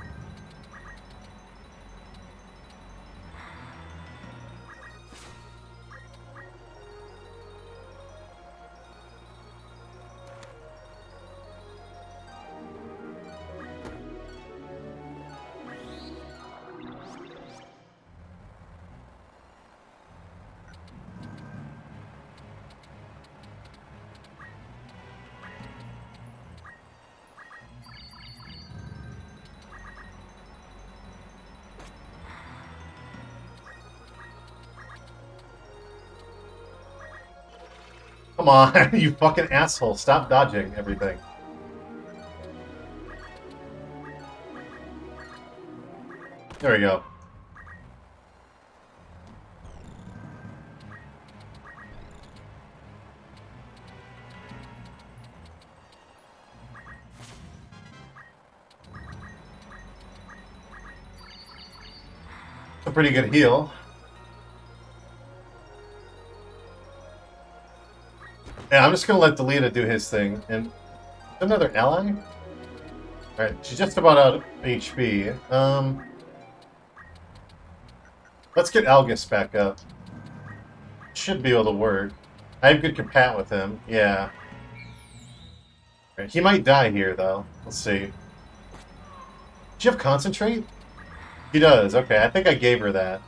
Come on, you fucking asshole. Stop dodging everything. There we go. A pretty good heal. Yeah, I'm just gonna let Delita do his thing. And another ally? Alright, she's just about out of HP. Let's get Algus back up. Should be able to work. I have good compat with him. Yeah. Right, he might die here, though. Let's see. Does she have Concentrate? She does. Okay, I think I gave her that.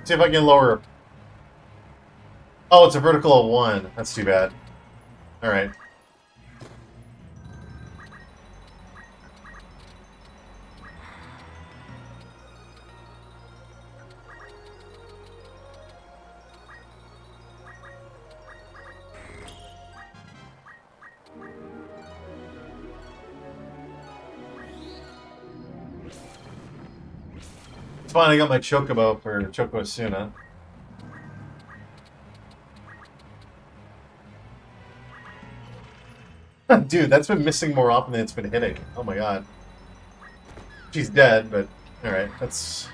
See if I can lower. Oh, it's a vertical of 1. That's too bad. Alright. It's fine, I got my Chocobo for Chocosuna. Dude, that's been missing more often than it's been hitting. Oh my god. She's dead, but alright, that's...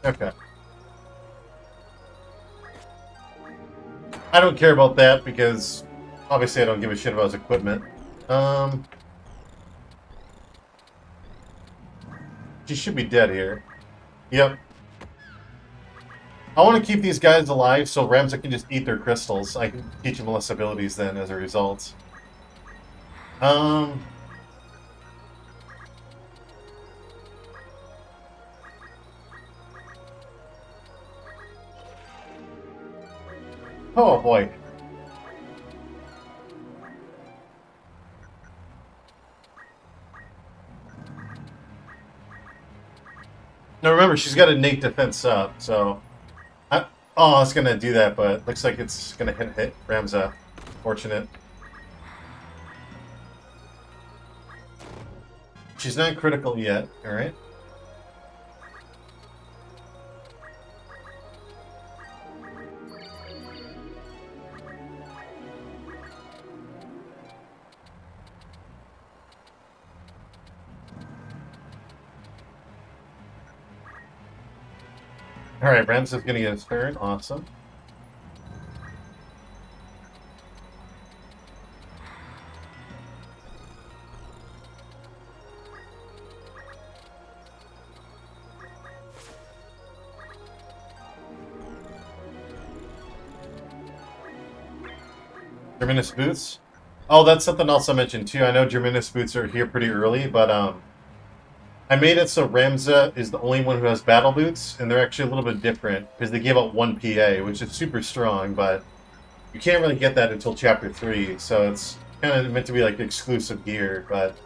Okay. I don't care about that because obviously I don't give a shit about his equipment. She should be dead here. Yep. I want to keep these guys alive so Ramza can just eat their crystals. I can teach them less abilities then as a result. Oh boy. Now remember, she's got innate defense up, so... Oh, I was gonna do that, but looks like it's gonna hit Ramza. Fortunate. She's not critical yet, alright? Alright, Ramza's gonna get his turn. Awesome. Germinus boots. Oh, that's something else I mentioned too. I know Germinus boots are here pretty early, but I made it so Ramza is the only one who has battle boots, and they're actually a little bit different because they give out 1 PA, which is super strong, but you can't really get that until Chapter 3, so it's kind of meant to be like exclusive gear, but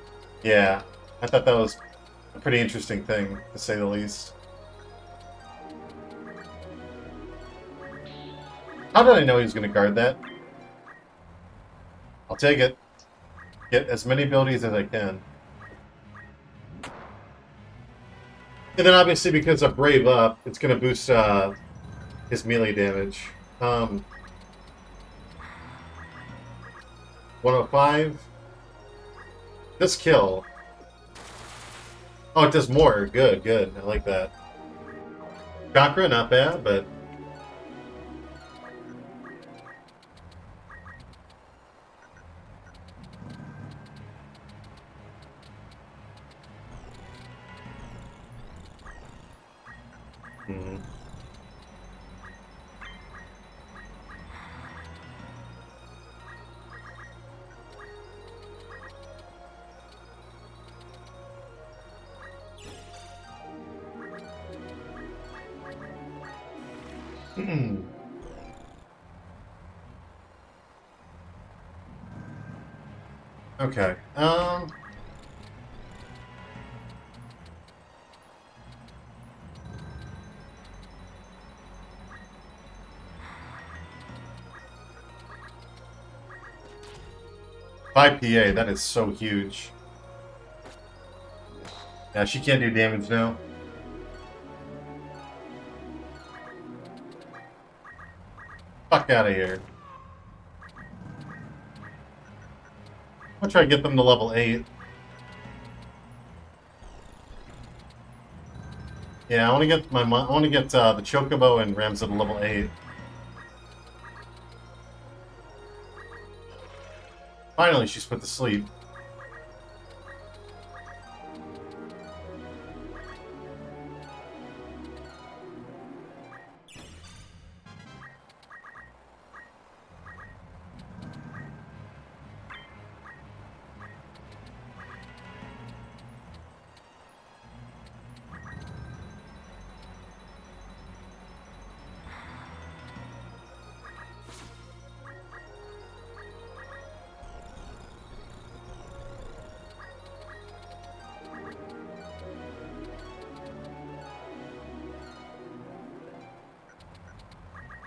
yeah, I thought that was a pretty interesting thing, to say the least. How did I know he was going to guard that? I'll take it. Get as many abilities as I can. And then obviously because of Brave Up, it's going to boost his melee damage. 105. This kill. Oh, it does more. Good, good. I like that. Chakra, not bad, but... Hmm. Okay. 5 PA, that is so huge. Yeah, she can't do damage now. Fuck out of here. I'll try to get them to level 8. Yeah, I want to get the Chocobo and Ramza to level 8. Finally, she's put to sleep.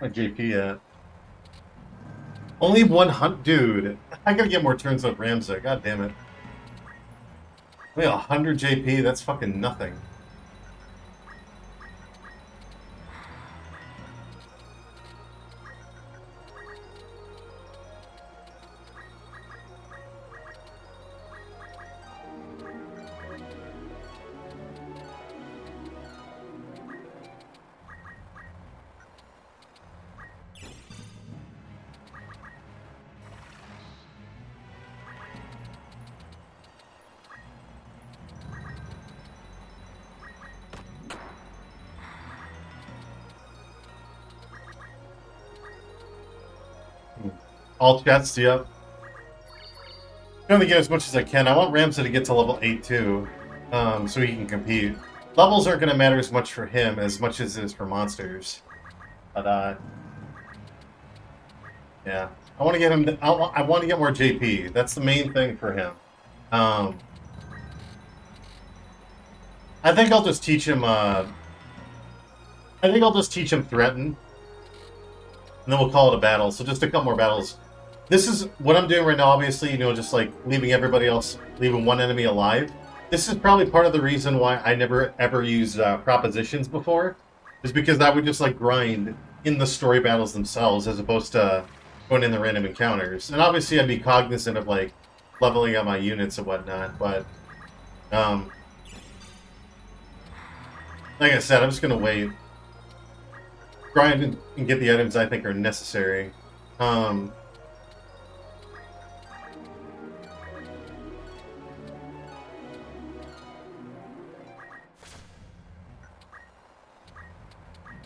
My JP at? Only 100, dude. I gotta get more turns with Ramza. God damn it. Only 100 JP. That's fucking nothing. All chats, yep. I'm gonna get as much as I can. I want Ramza to get to level 8 too, so he can compete. Levels aren't gonna matter as much for him as much as it is for monsters. But yeah, I want to get him. I want to get more JP. That's the main thing for him. I think I'll just teach him. I think I'll just teach him Threaten, and then we'll call it a battle. So just a couple more battles. This is what I'm doing right now, obviously, you know, just like leaving everybody else, leaving one enemy alive. This is probably part of the reason why I never ever used propositions before, is because I would just like grind in the story battles themselves as opposed to going in the random encounters. And obviously I'd be cognizant of like leveling up my units and whatnot, but like I said, I'm just gonna wait. Grind and get the items I think are necessary.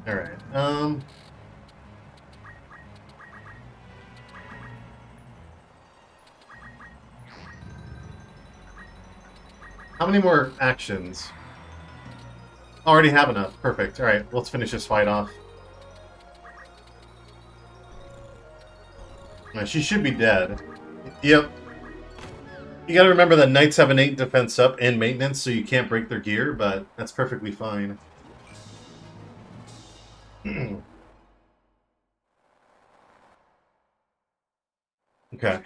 Alright, how many more actions? Already have enough. Perfect. Alright, let's finish this fight off. She should be dead. Yep. You gotta remember that knights have an 8 defense up and maintenance, so you can't break their gear, but that's perfectly fine. Okay. And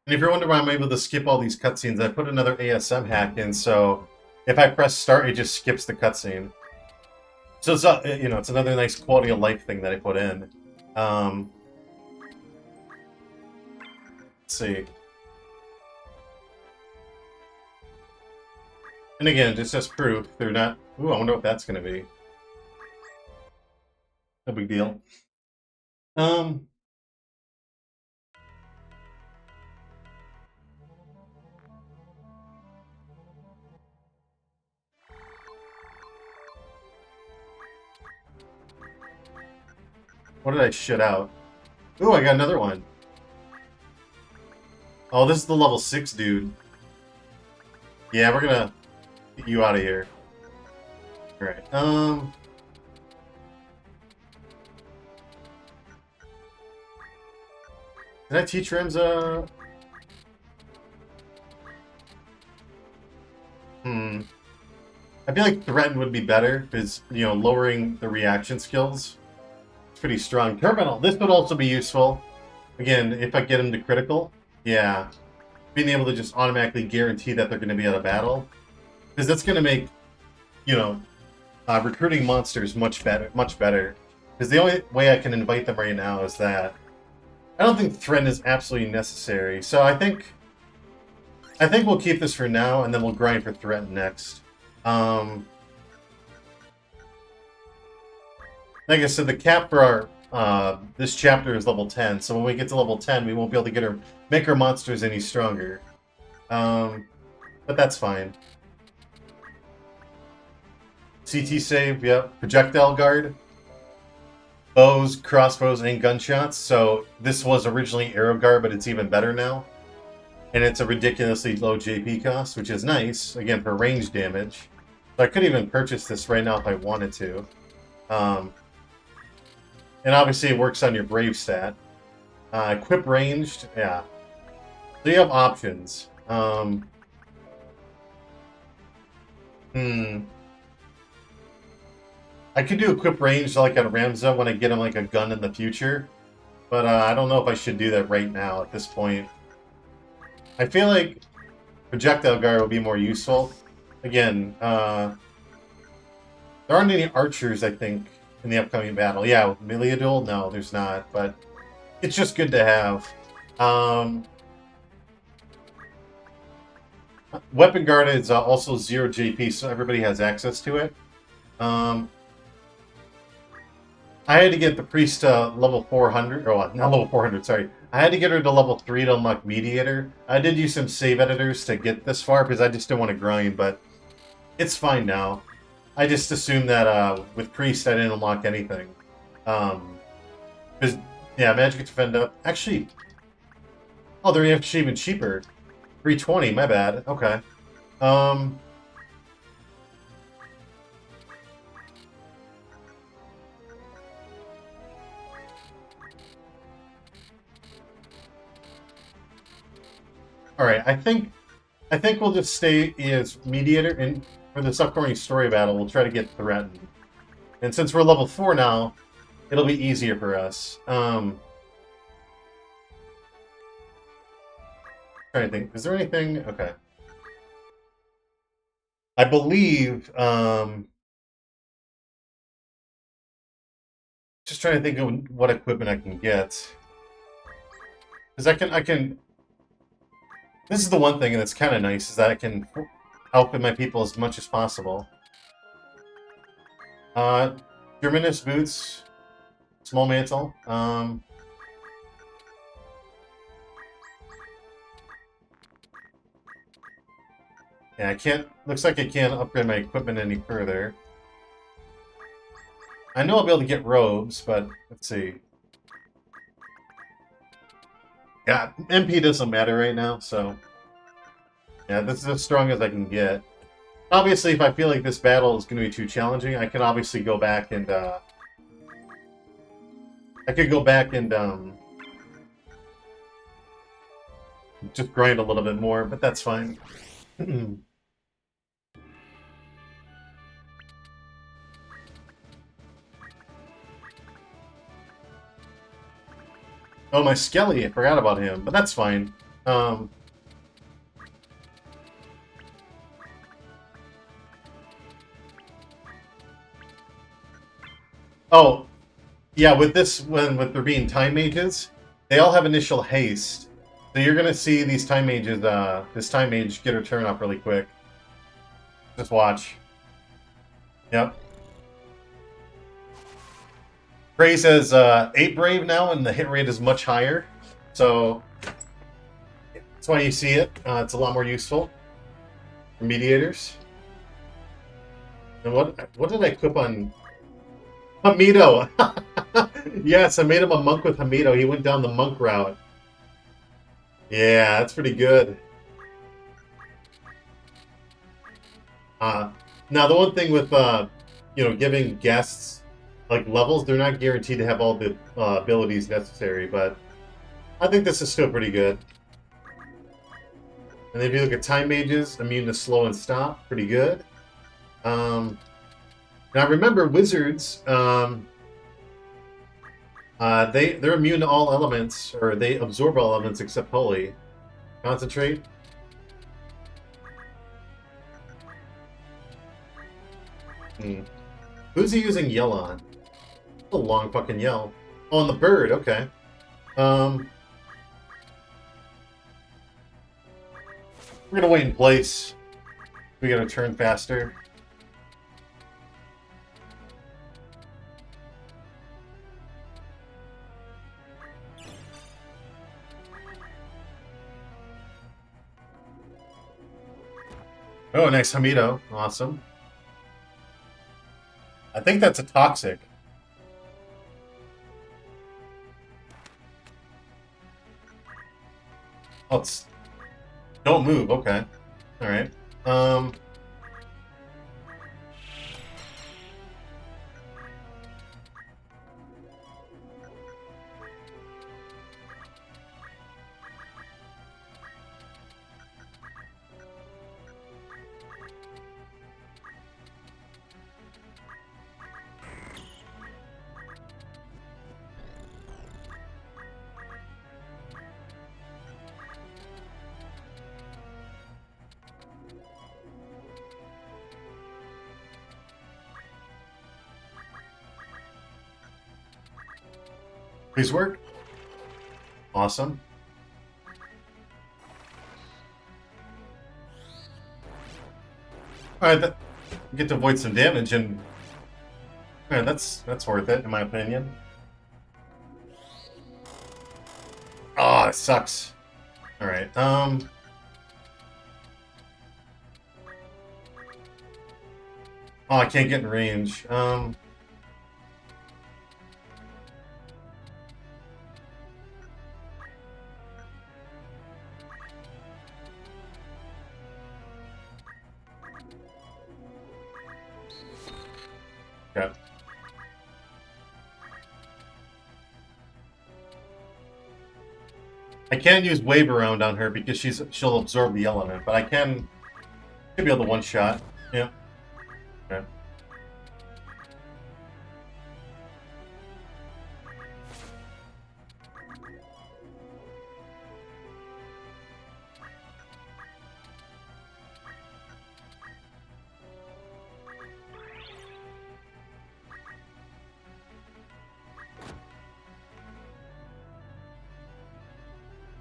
if you're wondering why I'm able to skip all these cutscenes, I put another ASM hack in, so if I press start, it just skips the cutscene. So it's you know, it's another nice quality of life thing that I put in. Let's see. And again, just as proof, they're not. Ooh, I wonder what that's going to be. No big deal. What did I shit out? Ooh, I got another one. Oh, this is the level 6 dude. Yeah, we're gonna get you out of here. Alright, did I teach Ramza? I feel like Threaten would be better, because, you know, lowering the reaction skills is pretty strong. Terminal, this would also be useful. Again, if I get him to critical, yeah. Being able to just automatically guarantee that they're going to be out of battle. Because that's going to make, you know, recruiting monsters much better. Because the only way I can invite them right now is that I don't think Threaten is absolutely necessary. So I think we'll keep this for now, and then we'll grind for Threaten next. Like I said, the cap for our this chapter is level 10, so when we get to level 10, we won't be able to make our monsters any stronger. But that's fine. CT save, yep. Projectile guard. Bows, crossbows, and gunshots. So this was originally arrow guard, but it's even better now. And it's a ridiculously low JP cost, which is nice, again, for range damage. So I could even purchase this right now if I wanted to. And obviously it works on your Brave stat. Equip ranged, yeah. So you have options. I could do equip range like at Ramza when I get him like a gun in the future, but I don't know if I should do that right now at this point. I feel like projectile guard will be more useful. Again, there aren't any archers, I think, in the upcoming battle. Yeah, melee duel? No, there's not, but it's just good to have. Weapon guard is also 0 JP, so everybody has access to it. I had to get the priest to level 400, or not level 400, sorry. I had to get her to level 3 to unlock mediator. I did use some save editors to get this far because I just didn't want to grind, but it's fine now. I just assumed that with priest I didn't unlock anything. Because, yeah, magic defend up. Actually, oh, they're actually even cheaper. 320, my bad. Okay. All right, I think we'll just stay as mediator, and for this upcoming story battle, we'll try to get threatened. And since we're level 4 now, it'll be easier for us. Trying to think, is there anything? Okay. I believe, just trying to think of what equipment I can get. Because I can, this is the one thing that's kind of nice, is that I can help my people as much as possible. Germanus boots, small mantle. Yeah, I can't, looks like I can't upgrade my equipment any further. I know I'll be able to get robes, but let's see. Yeah, MP doesn't matter right now, so... Yeah, this is as strong as I can get. Obviously, if I feel like this battle is going to be too challenging, I can obviously go back and, I could go back and, just grind a little bit more, but that's fine. Oh, my Skelly, I forgot about him, but that's fine. Oh, yeah, with this, with there being time mages, they all have initial haste. So you're gonna see these time mages, this time mage get her turn up really quick. Just watch. Yep. Grace has 8 Brave now, and the hit rate is much higher. So that's why you see it. It's a lot more useful for mediators. And what did I equip on Hamido? Yes, I made him a monk with Hamido. He went down the monk route. Yeah, that's pretty good. Now, the one thing with, giving guests, like, levels, they're not guaranteed to have all the abilities necessary, but I think this is still pretty good. And if you look at time mages, immune to slow and stop, pretty good. Now, remember, wizards, they're immune to all elements, or they absorb all elements except holy. Concentrate. Who's he using yell on? A long fucking yell. Oh, on the bird, okay. We're gonna wait in place. We gotta turn faster. Oh, nice Hamido. Awesome. I think that's a toxic. Oh, it's... Don't move, okay. Alright. Please work. Awesome. Alright, get to avoid some damage, and yeah, that's worth it, in my opinion. Oh, it sucks. Alright, Oh, I can't get in range. Okay. I can't use wave around on her because she'll absorb the element, but I should be able to one shot. Yeah. Okay.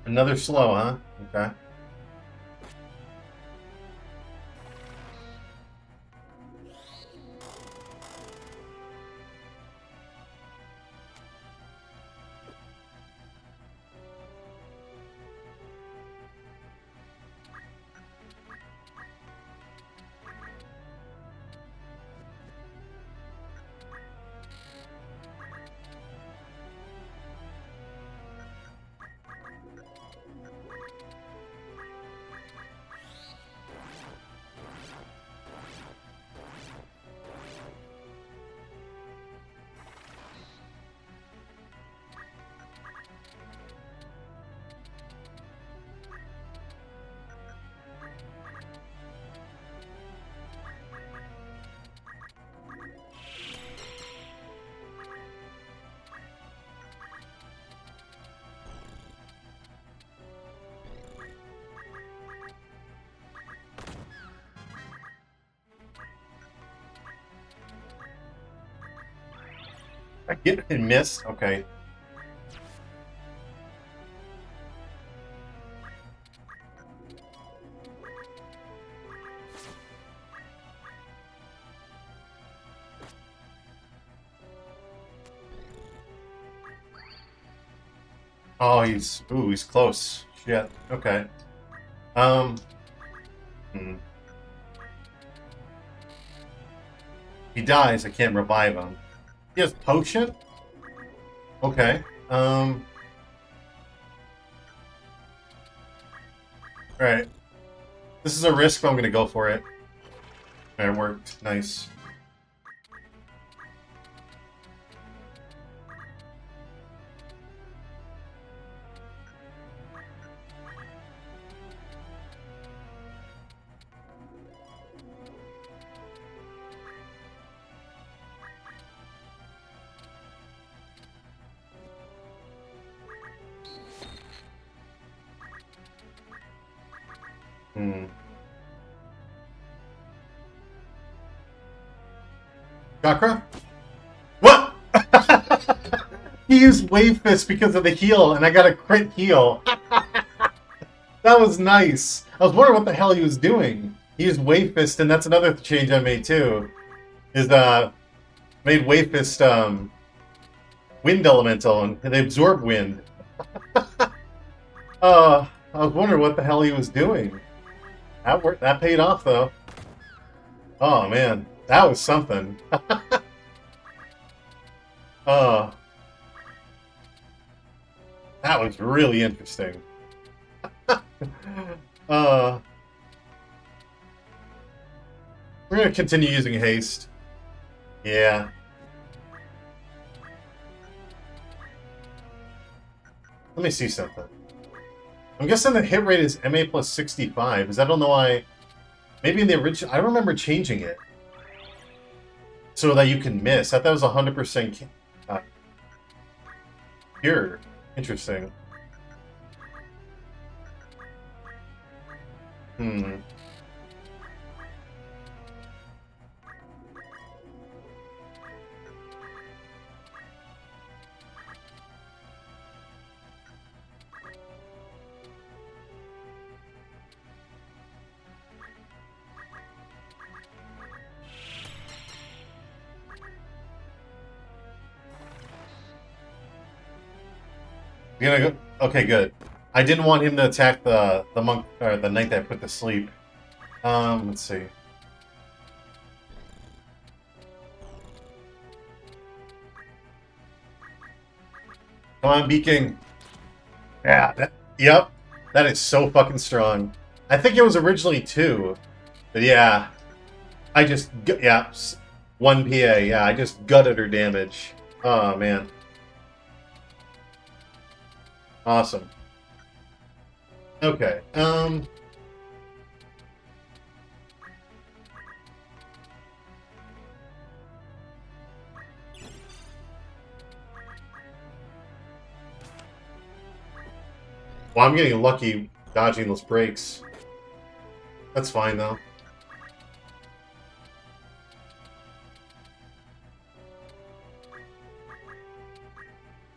Another slow, huh? Okay. I get and miss. Okay. Oh, he's close. Shit. Okay. Um. hmm. He dies. I can't revive him. He has potion. Okay. All right. This is a risk, but I'm gonna go for it. It worked. Nice. Hmm. Chakra? What? He used Wave Fist because of the heal, and I got a crit heal. That was nice. I was wondering what the hell he was doing. He used Wave Fist, and that's another change I made too. Is made Wave Fist wind elemental, and they absorb wind. I was wondering what the hell he was doing. That worked. That paid off though. Oh man, that was something. uh, that was really interesting. We're gonna continue using haste. Yeah. Let me see something. I'm guessing the hit rate is MA plus 65, because I don't know why. Maybe in the original, I remember changing it so that you can miss. I thought it was 100% pure. Interesting. Hmm. You gonna go? Okay, good. I didn't want him to attack the monk or the knight that I put to sleep. Let's see. Come on, Bee King. Yeah. Yep. That is so fucking strong. I think it was originally 2, but yeah, I just yeah, 1 PA. Yeah, I just gutted her damage. Oh man, awesome. Okay. Well, I'm getting lucky dodging those breaks. That's fine though.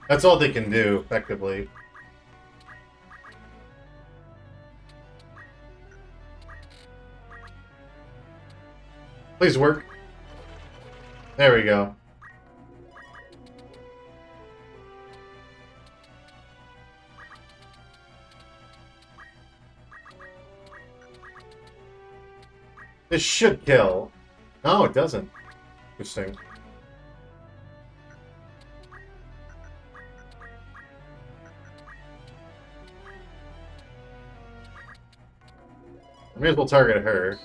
That's all they can do, effectively. Please work. There we go. This should kill. No, it doesn't. Interesting. I may as well target her.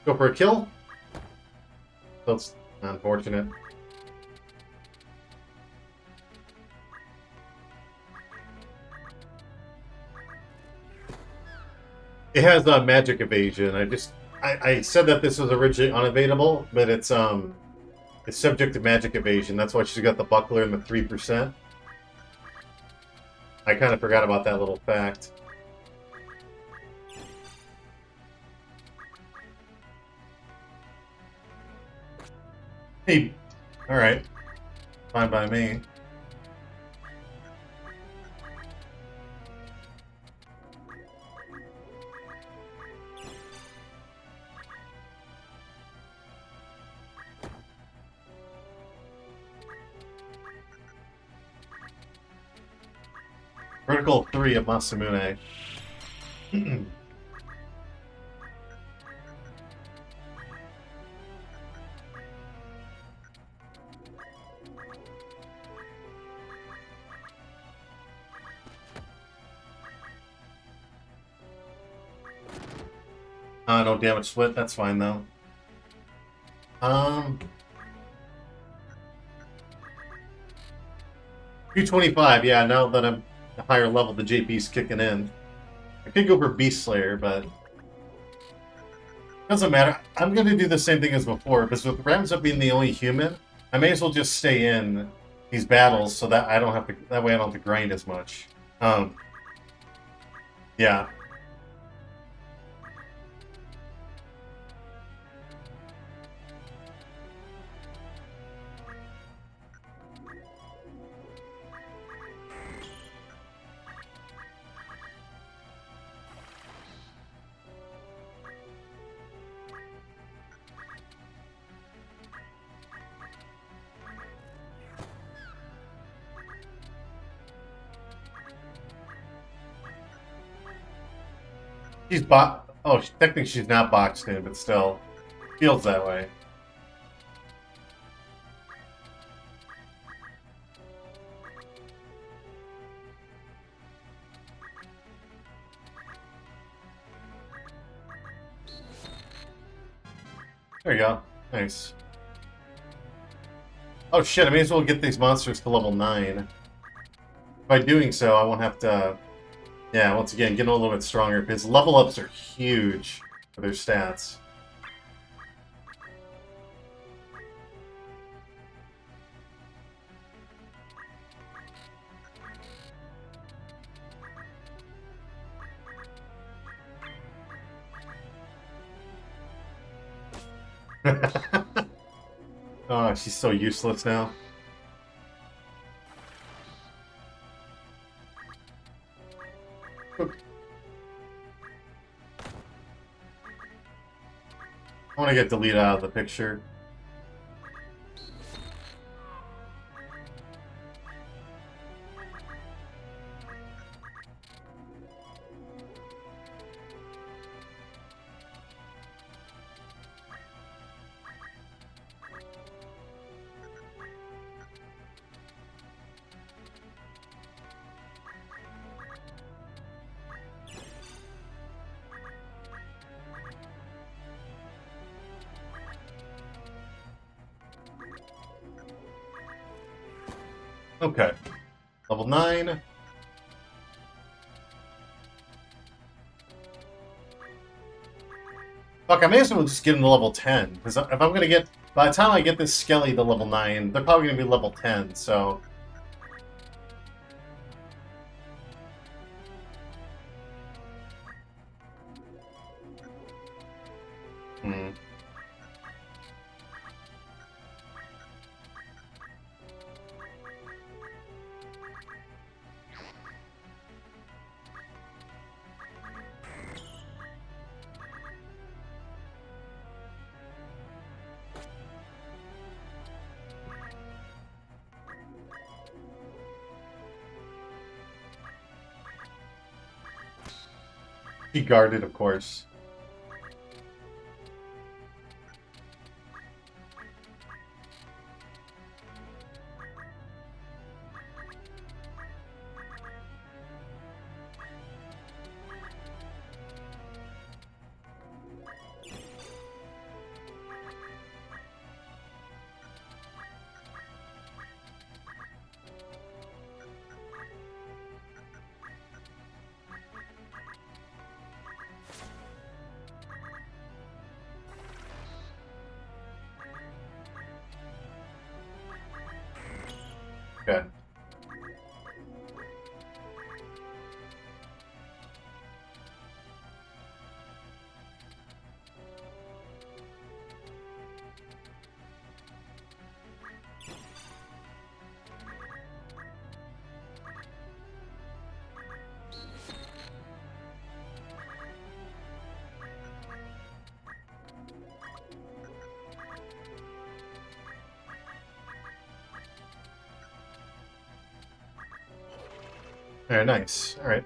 Go for a kill? That's unfortunate. It has magic evasion. I said that this was originally unavailable, but it's subject to magic evasion. That's why she's got the buckler and the 3%. I kind of forgot about that little fact. Hey, all right, fine by me. Vertical 3 of Masamune. No damage split. That's fine though. 225. Yeah, now that I'm a higher level, the JP's kicking in. I could go for Beast Slayer, but doesn't matter. I'm gonna do the same thing as before, because with Ramza being the only human, I may as well just stay in these battles so that I don't have to. That way, I don't have to grind as much. Yeah. She's Oh, technically she's not boxed in, but still feels that way. There you go. Nice. Oh shit! I may as well get these monsters to level 9. By doing so, I won't have to. Yeah, once again, get a little bit stronger, because level ups are huge for their stats. Oh, she's so useless now. I want to get deleted out of the picture. Okay. Level 9. Fuck, I may as well just get him to level 10. Because if I'm going to get... By the time I get this Skelly to level 9, they're probably going to be level 10, so... Hmm. He guarded, of course. Okay. Very nice. Alright.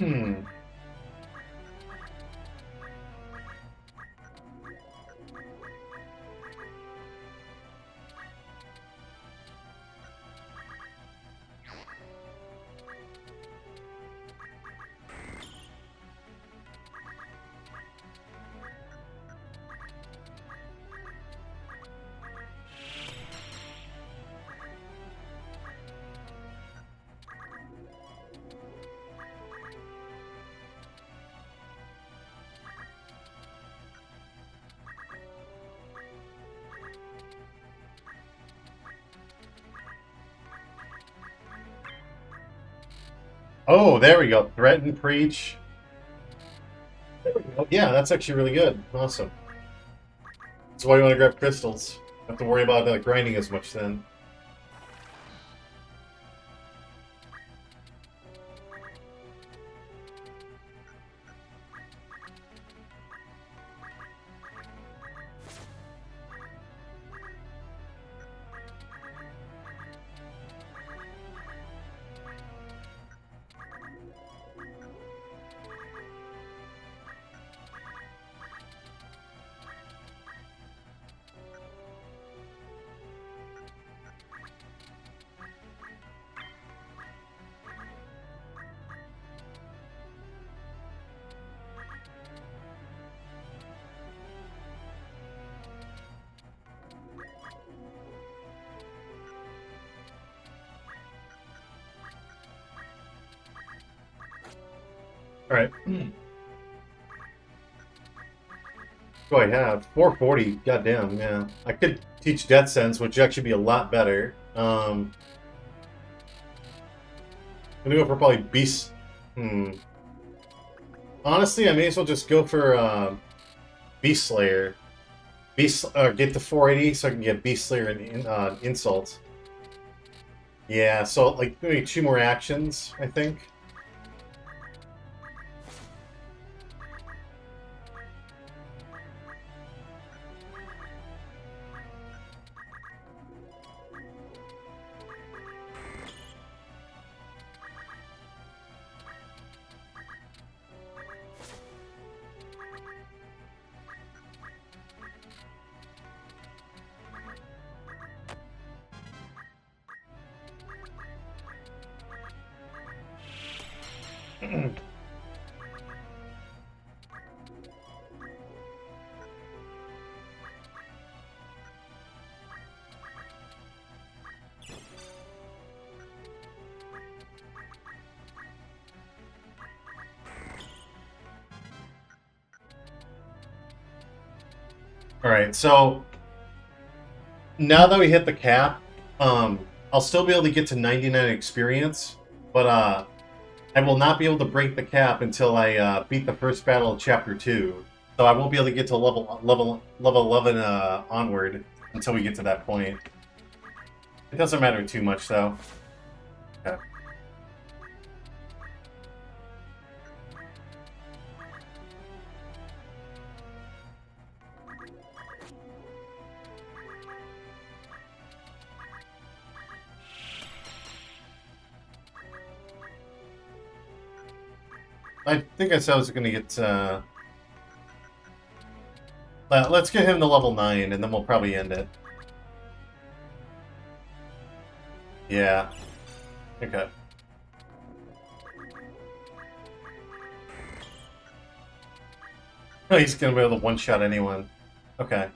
Hmm. Oh, there we go. Threaten, preach. There we go. Yeah, that's actually really good. Awesome. That's why you want to grab crystals. Don't have to worry about grinding as much then. Alright. What do I have? 440. Goddamn, yeah. I could teach Death Sense, which would actually be a lot better. I'm gonna go for probably Beast. Honestly, I may as well just go for Beast Slayer. Get to 480 so I can get Beast Slayer and Insult. Yeah, so like maybe 2 more actions, I think. Alright, so now that we hit the cap, I'll still be able to get to 99 experience, but I will not be able to break the cap until I beat the first battle of Chapter 2. So I won't be able to get to level 11 onward until we get to that point. It doesn't matter too much, though. Okay. I think I said I was going to get... let's get him to level 9, and then we'll probably end it. Yeah. Okay. Oh, he's going to be able to one-shot anyone. Okay.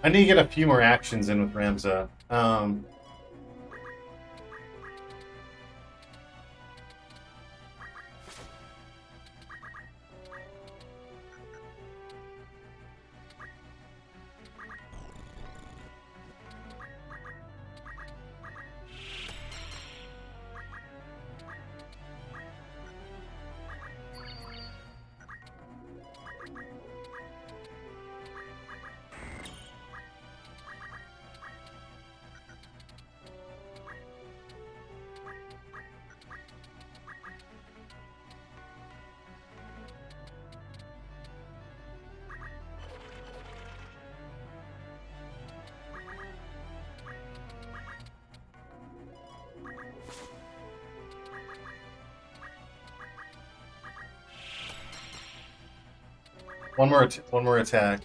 I need to get a few more actions in with Ramza. One more attack.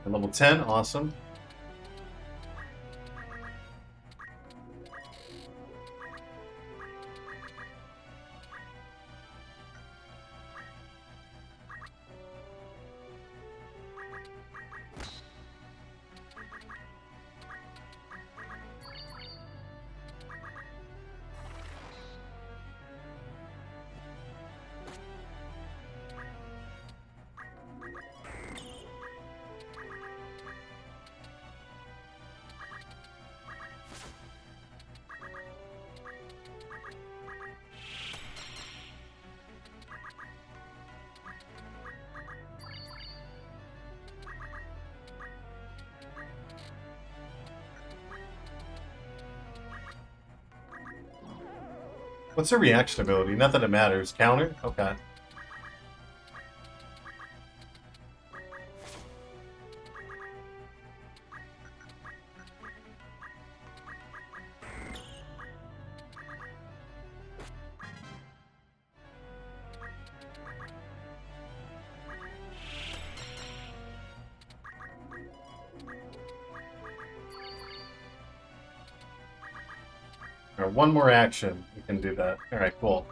Level 10, awesome. What's her reaction ability? Not that it matters. Counter? Okay. Or one more action, you can do that. Alright, cool.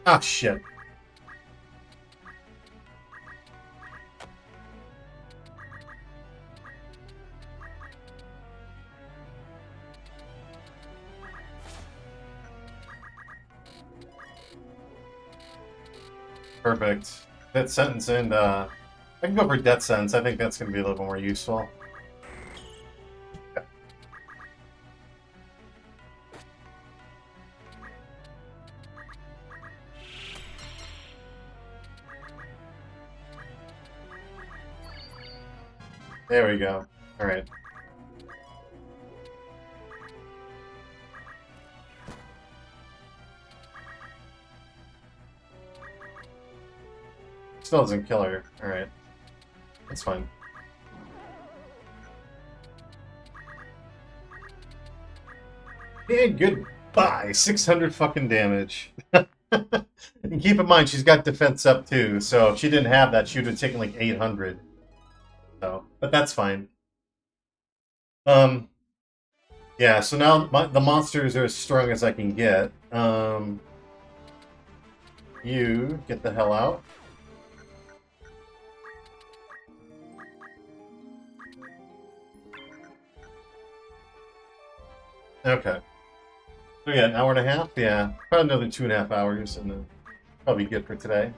Ah, shit. Perfect. That sentence and I can go for death sentence. I think that's going to be a little more useful. There we go. All right. Still doesn't kill her. All right. That's fine. And goodbye. 600 fucking damage. And keep in mind, she's got defense up too, so if she didn't have that, she would have taken like 800. So, but that's fine. Yeah, so now the monsters are as strong as I can get. You get the hell out. Okay. So yeah, an hour and a half? Yeah, probably another 2.5 hours, and then probably good for today.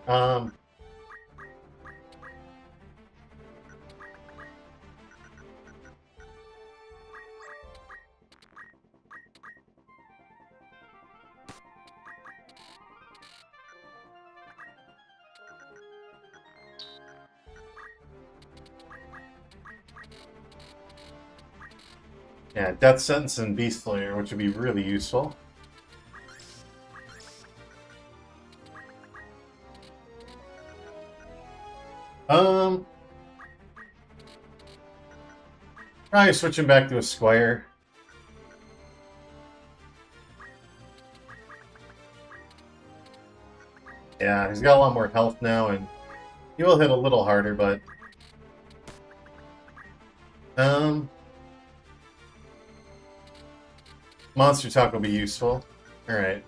Yeah, Death Sentence and Beast Slayer, which would be really useful. Probably switching back to a Squire. Yeah, he's got a lot more health now, and he will hit a little harder, but... Monster Talk will be useful. Alright,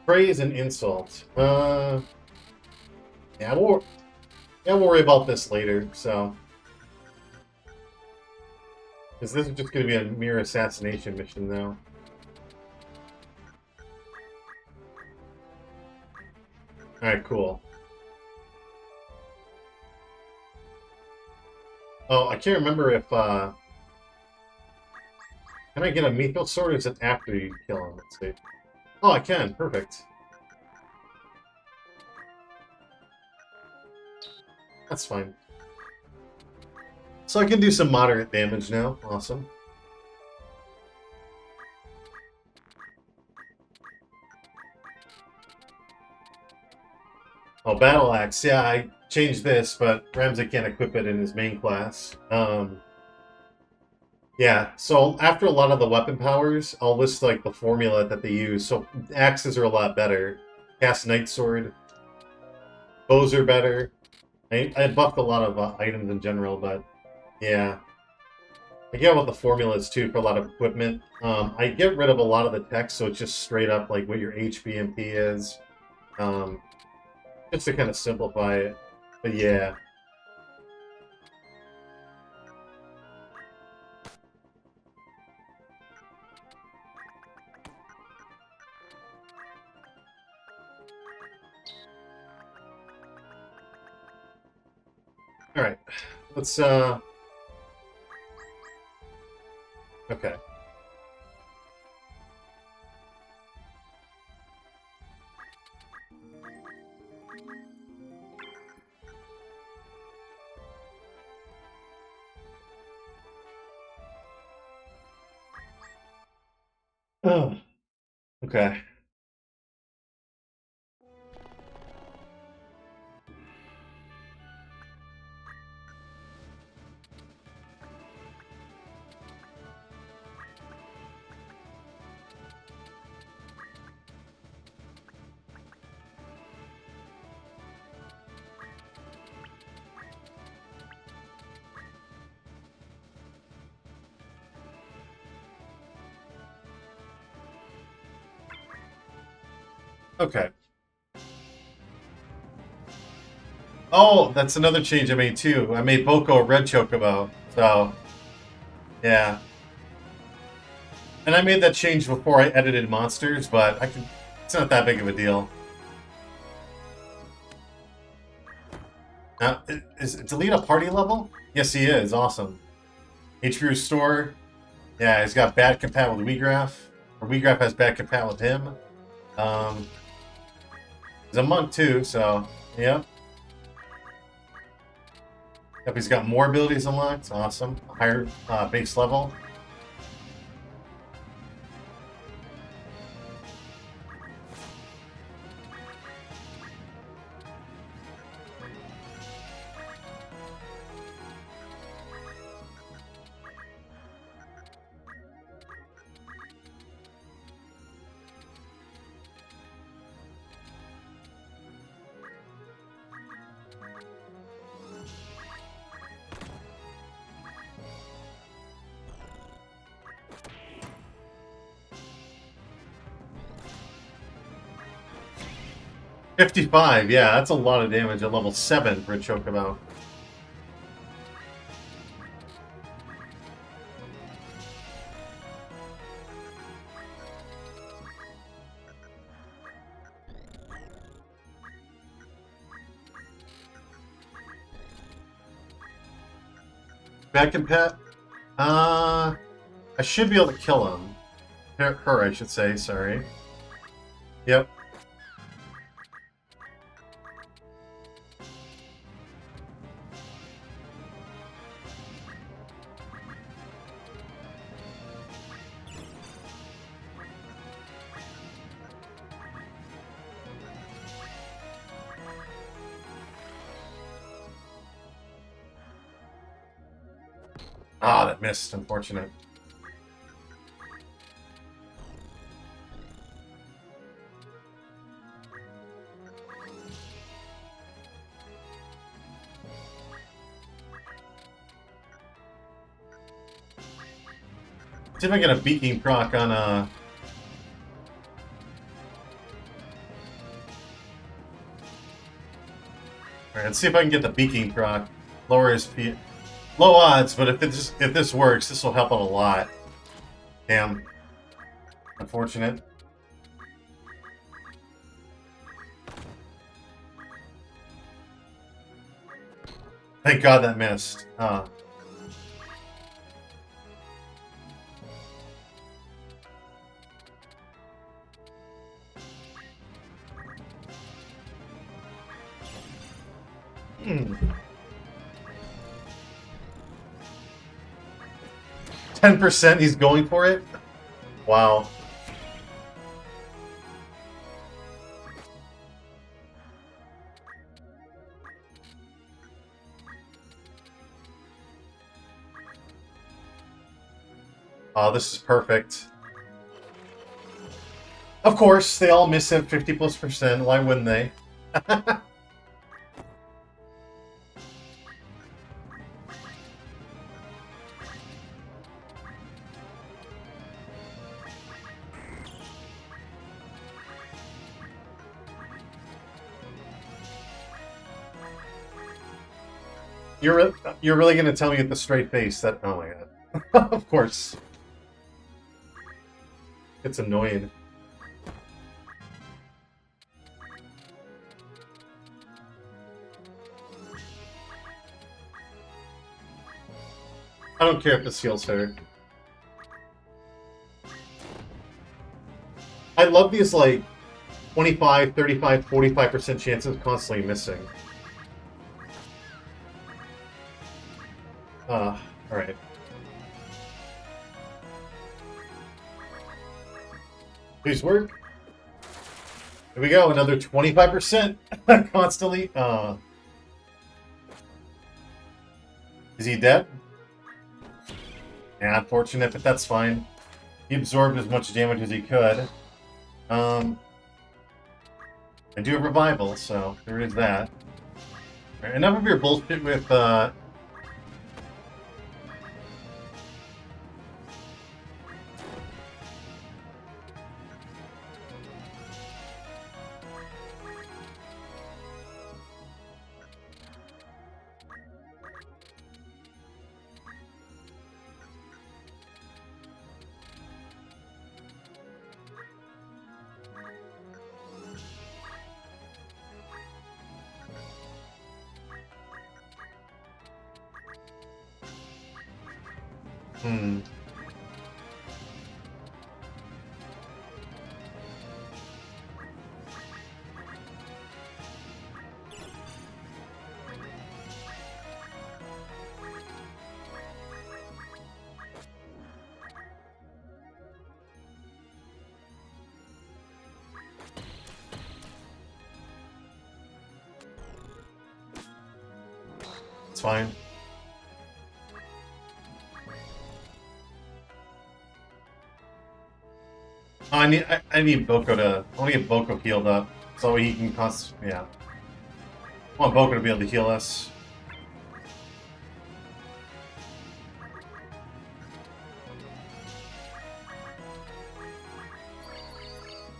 Praise and Insult. Yeah, we'll worry about this later, so... Because this is just going to be a mere assassination mission now. Alright, cool. Oh, I can't remember if, can I get a Mythos Sword, or is it after you kill him? Let's see. Oh, I can. Perfect. That's fine. So I can do some moderate damage now. Awesome. Oh, Battle Axe. Yeah, I changed this, but Ramsey can't equip it in his main class. Yeah, so after a lot of the weapon powers, I'll list like the formula that they use. So axes are a lot better. Cast Night Sword. Bows are better. I buffed a lot of items in general, but yeah. I get what the formula is too for a lot of equipment. I get rid of a lot of the text, so it's just straight up like what your HP and P is. Just to kind of simplify it. But yeah. Alright. Let's okay. Oh, okay. Okay. Oh, that's another change I made too. I made Boko a red chocobo. So, yeah. And I made that change before I edited monsters, but I can. It's not that big of a deal. Is delete a party level? Yes, he is. Awesome. HP restore. Yeah, he's got bad compat with WeGraph. Or WeGraph has bad compat with him. Um, he's a monk too, so yeah. Yep, he's got more abilities unlocked. Awesome. Higher base level. $55, yeah, that's a lot of damage at level 7 for a Chocobo. Back and pet? I should be able to kill him. Her, I should say, sorry. Yep. Ah, that missed. Unfortunate. See if I get a beaking proc on Alright, let's see if I can get the beaking proc. Lower his speed. Low odds, but if this works, this will help out a lot. Damn. Unfortunate. Thank God that missed. 10%, he's going for it? Wow. Oh, this is perfect. Of course, they all miss at 50+%. Why wouldn't they? You're really gonna tell me with the straight face that? Oh my god! Of course, it's annoying. I don't care if this feels fair. I love these like 25, 35, 45% chances of constantly missing. Alright. Please work. Here we go, another 25% constantly. Is he dead? Yeah, unfortunate, but that's fine. He absorbed as much damage as he could. I do have revival, so there is that. Right, enough of your bullshit with Hmm. It's fine. Oh, I need Boko to. I want to get Boko healed up so he can yeah. I want Boko to be able to heal us.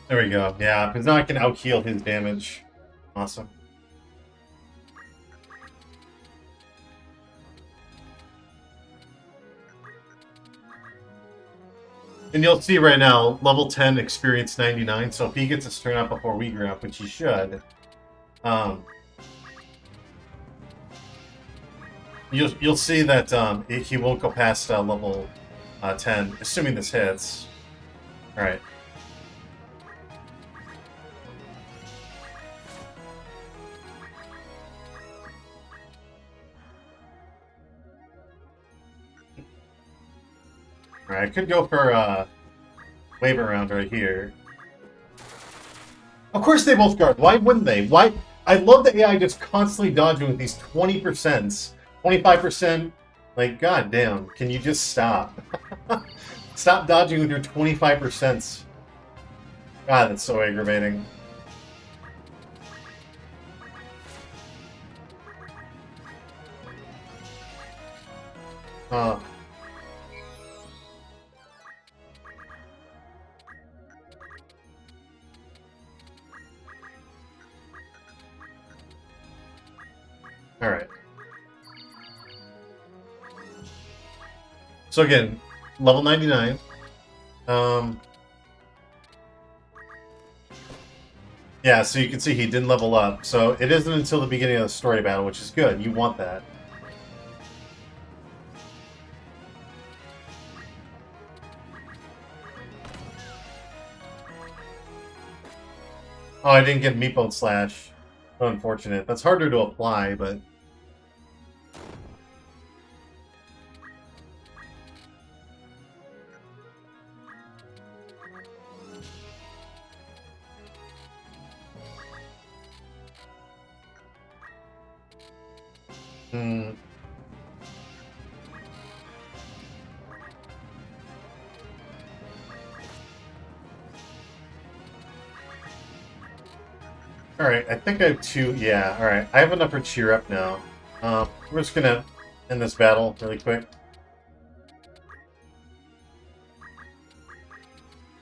There we go. Yeah, because now I can out heal his damage. Awesome. And you'll see right now, level 10, experience 99. So if he gets a turn up before we gear up, which he should, you'll see that he won't go past level 10, assuming this hits. All right. All right, I could go for wave around right here. Of course they both guard. Why wouldn't they? Why? I love the AI just constantly dodging with these 20%, 25%. Like, goddamn, can you just stop? Stop dodging with your 25%. God, that's so aggravating. Huh. Alright. So again, level 99. Yeah, so you can see he didn't level up. So it isn't until the beginning of the story battle, which is good. You want that. Oh, I didn't get Meatbone Slash. Unfortunate. That's harder to apply, but... Hmm. Alright, I think I have two... Yeah, alright. I have enough for cheer up now. We're just gonna end this battle really quick.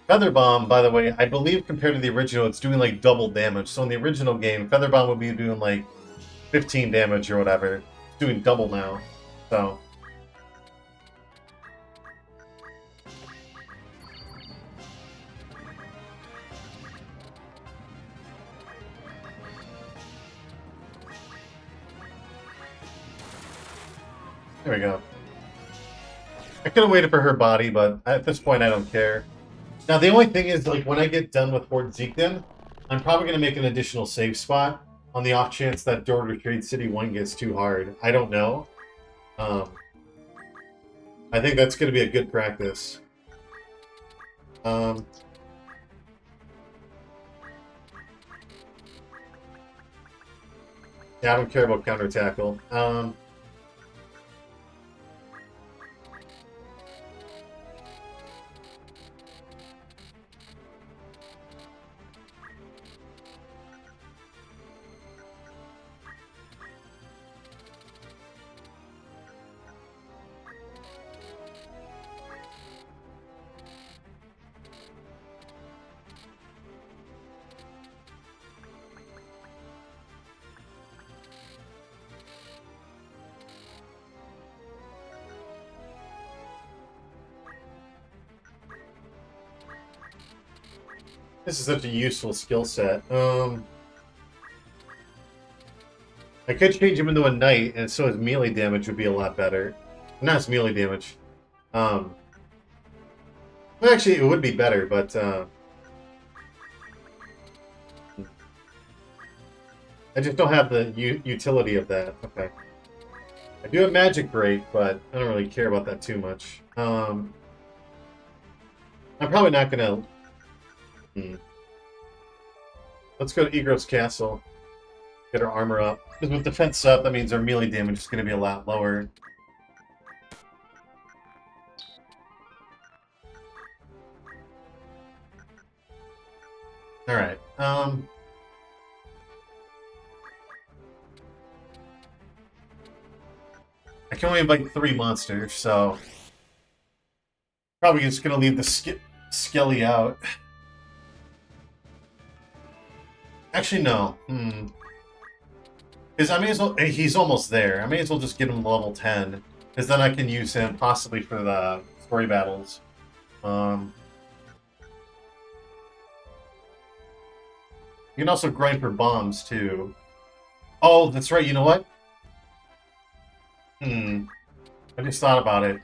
Feather Bomb, by the way, I believe compared to the original, it's doing like double damage. So in the original game, Feather Bomb would be doing like 15 damage or whatever. It's doing double now. So... There we go. I could have waited for her body, but at this point I don't care. Now the only thing is, like, when I get done with Fort Zeekden, I'm probably going to make an additional save spot on the off chance that Door to Trade City 1 gets too hard. I don't know. I think that's going to be a good practice. Yeah, I don't care about counter tackle. This is such a useful skill set. I could change him into a knight, and so his melee damage would be a lot better. Not his melee damage. Well, actually, it would be better, but I just don't have the utility of that. Okay. I do have Magic Break, but I don't really care about that too much. I'm probably not gonna. Let's go to Egros Castle. Get our armor up. Because with defense up, that means our melee damage is going to be a lot lower. Alright. I can only invite 3 monsters, so... Probably just going to leave the Skelly out. Actually, no. Because I may as well... He's almost there. I may as well just get him level 10. Because then I can use him possibly for the story battles. You can also grind for bombs, too. Oh, that's right. You know what? I just thought about it.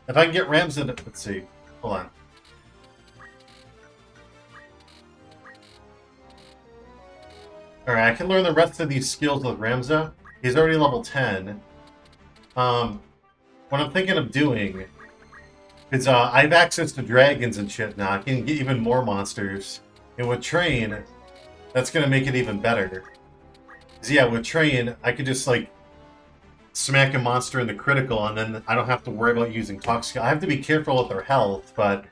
If I can get Ramza... Let's see. Hold on. Alright, I can learn the rest of these skills with Ramza. He's already level 10. What I'm thinking of doing is I have access to dragons and shit now. I can get even more monsters. And with Train, that's going to make it even better. Because yeah, with Train, I could just like smack a monster in the critical and then I don't have to worry about using talk skill. I have to be careful with their health, but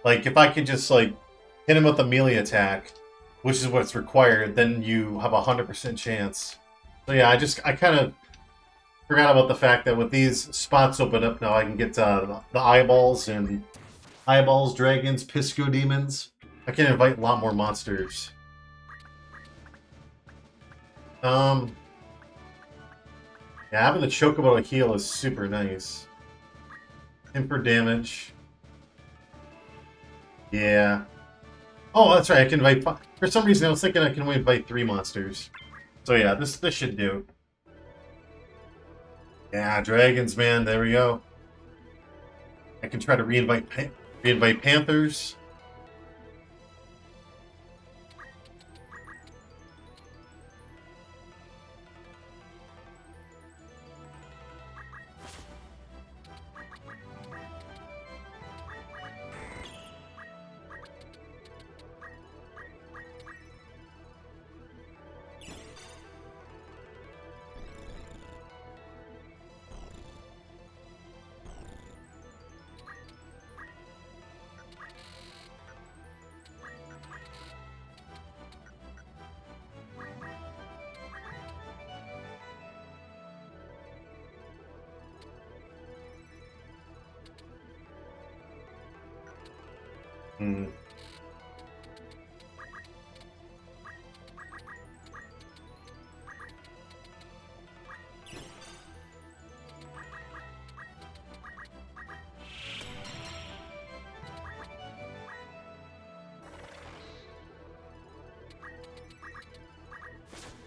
like if I can just like hit him with a melee attack, which is what's required, then you have a 100% chance. So yeah, I kind of forgot about the fact that with these spots open up now, I can get the eyeballs and eyeballs, dragons, Pisco demons. I can invite a lot more monsters. Yeah, having the Chocobo to heal is super nice. Temper damage. Yeah. Oh, that's right. I can invite. For some reason, I was thinking I can only invite 3 monsters. So yeah, this should do. Yeah, dragons, man. There we go. I can try to reinvite panthers.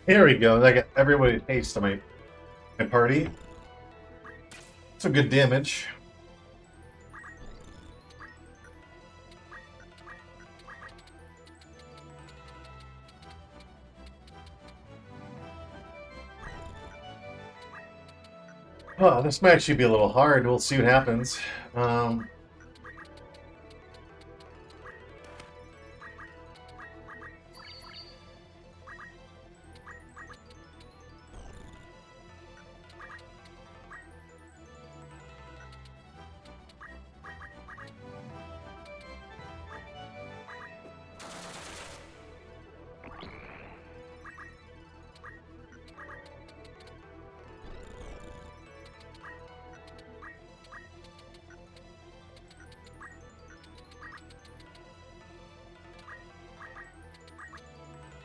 Here we go. I got everybody taste to my party. Some good damage. Oh, this might actually be a little hard. We'll see what happens.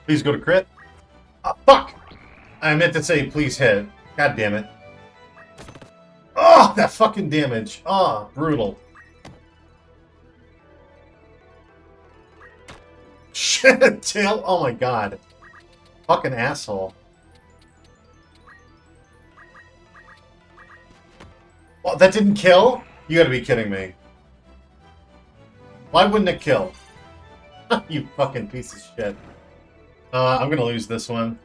Please go to crit. Oh, fuck! I meant to say please hit. God damn it. Oh, that fucking damage. Oh, brutal. Shit, tail. Oh my god. Fucking asshole. Oh, that didn't kill? You gotta be kidding me. Why wouldn't it kill? You fucking piece of shit. I'm gonna lose this one.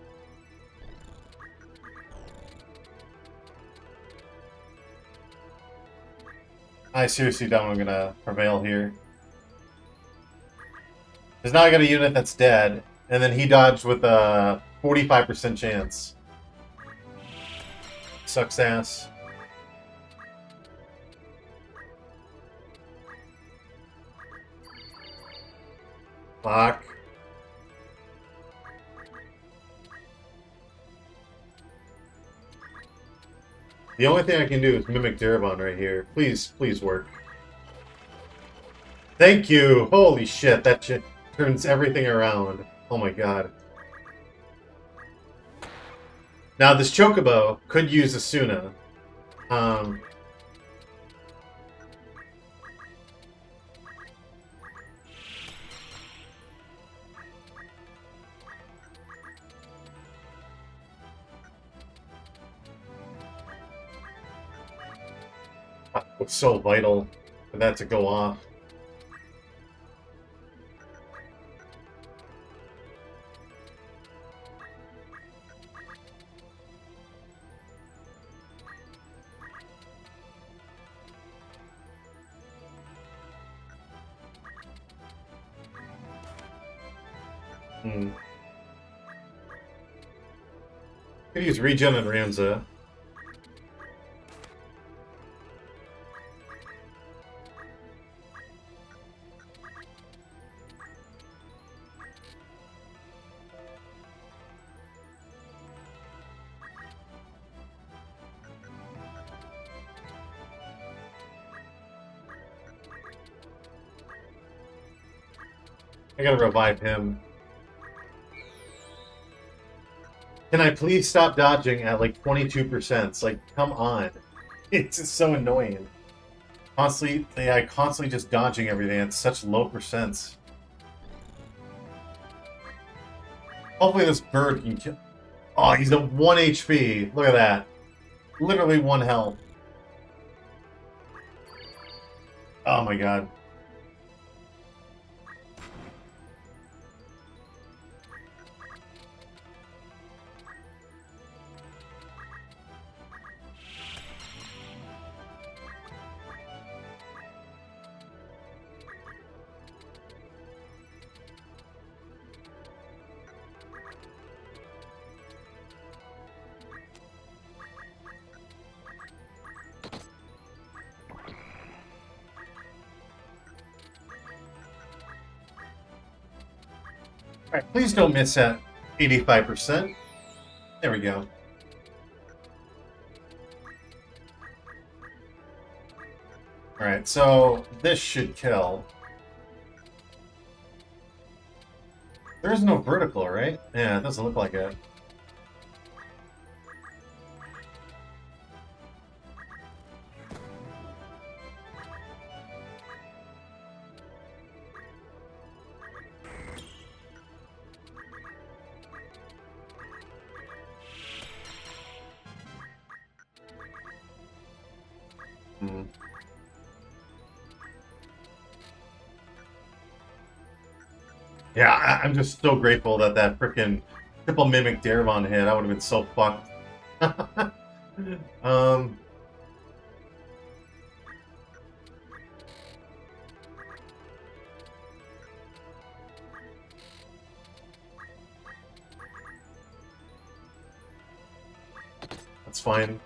I seriously doubt I'm gonna prevail here. Because now I got a unit that's dead, and then he dodged with a 45% chance. Sucks ass. Fuck. The only thing I can do is mimic Darabon right here. Please, please work. Thank you! Holy shit, that shit turns everything around. Oh my god. Now this Chocobo could use Asuna. It's so vital for that to go off. Could use regen and Ramza. I gotta revive him. Can I please stop dodging at like 22%? It's like, come on. It's just so annoying. Constantly just dodging everything at such low percents. Hopefully this bird can kill... Oh, he's at 1 HP. Look at that. Literally 1 health. Oh my god. Alright, please don't miss at 85%. There we go. Alright, so this should kill. There is no vertical, right? Yeah, it doesn't look like it. Yeah, I'm just so grateful that that frickin' triple mimic Darabon hit. I would have been so fucked. That's fine.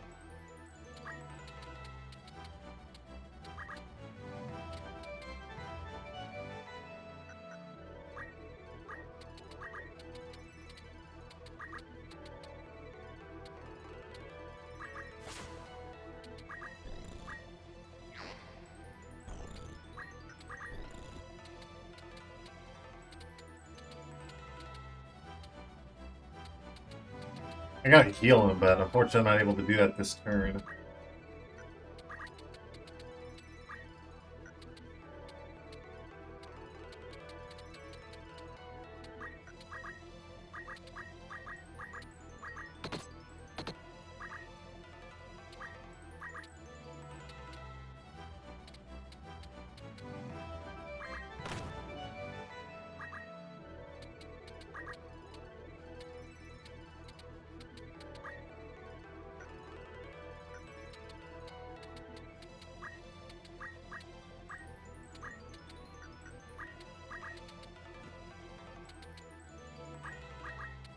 I gotta heal him, but unfortunately I'm not able to do that this turn.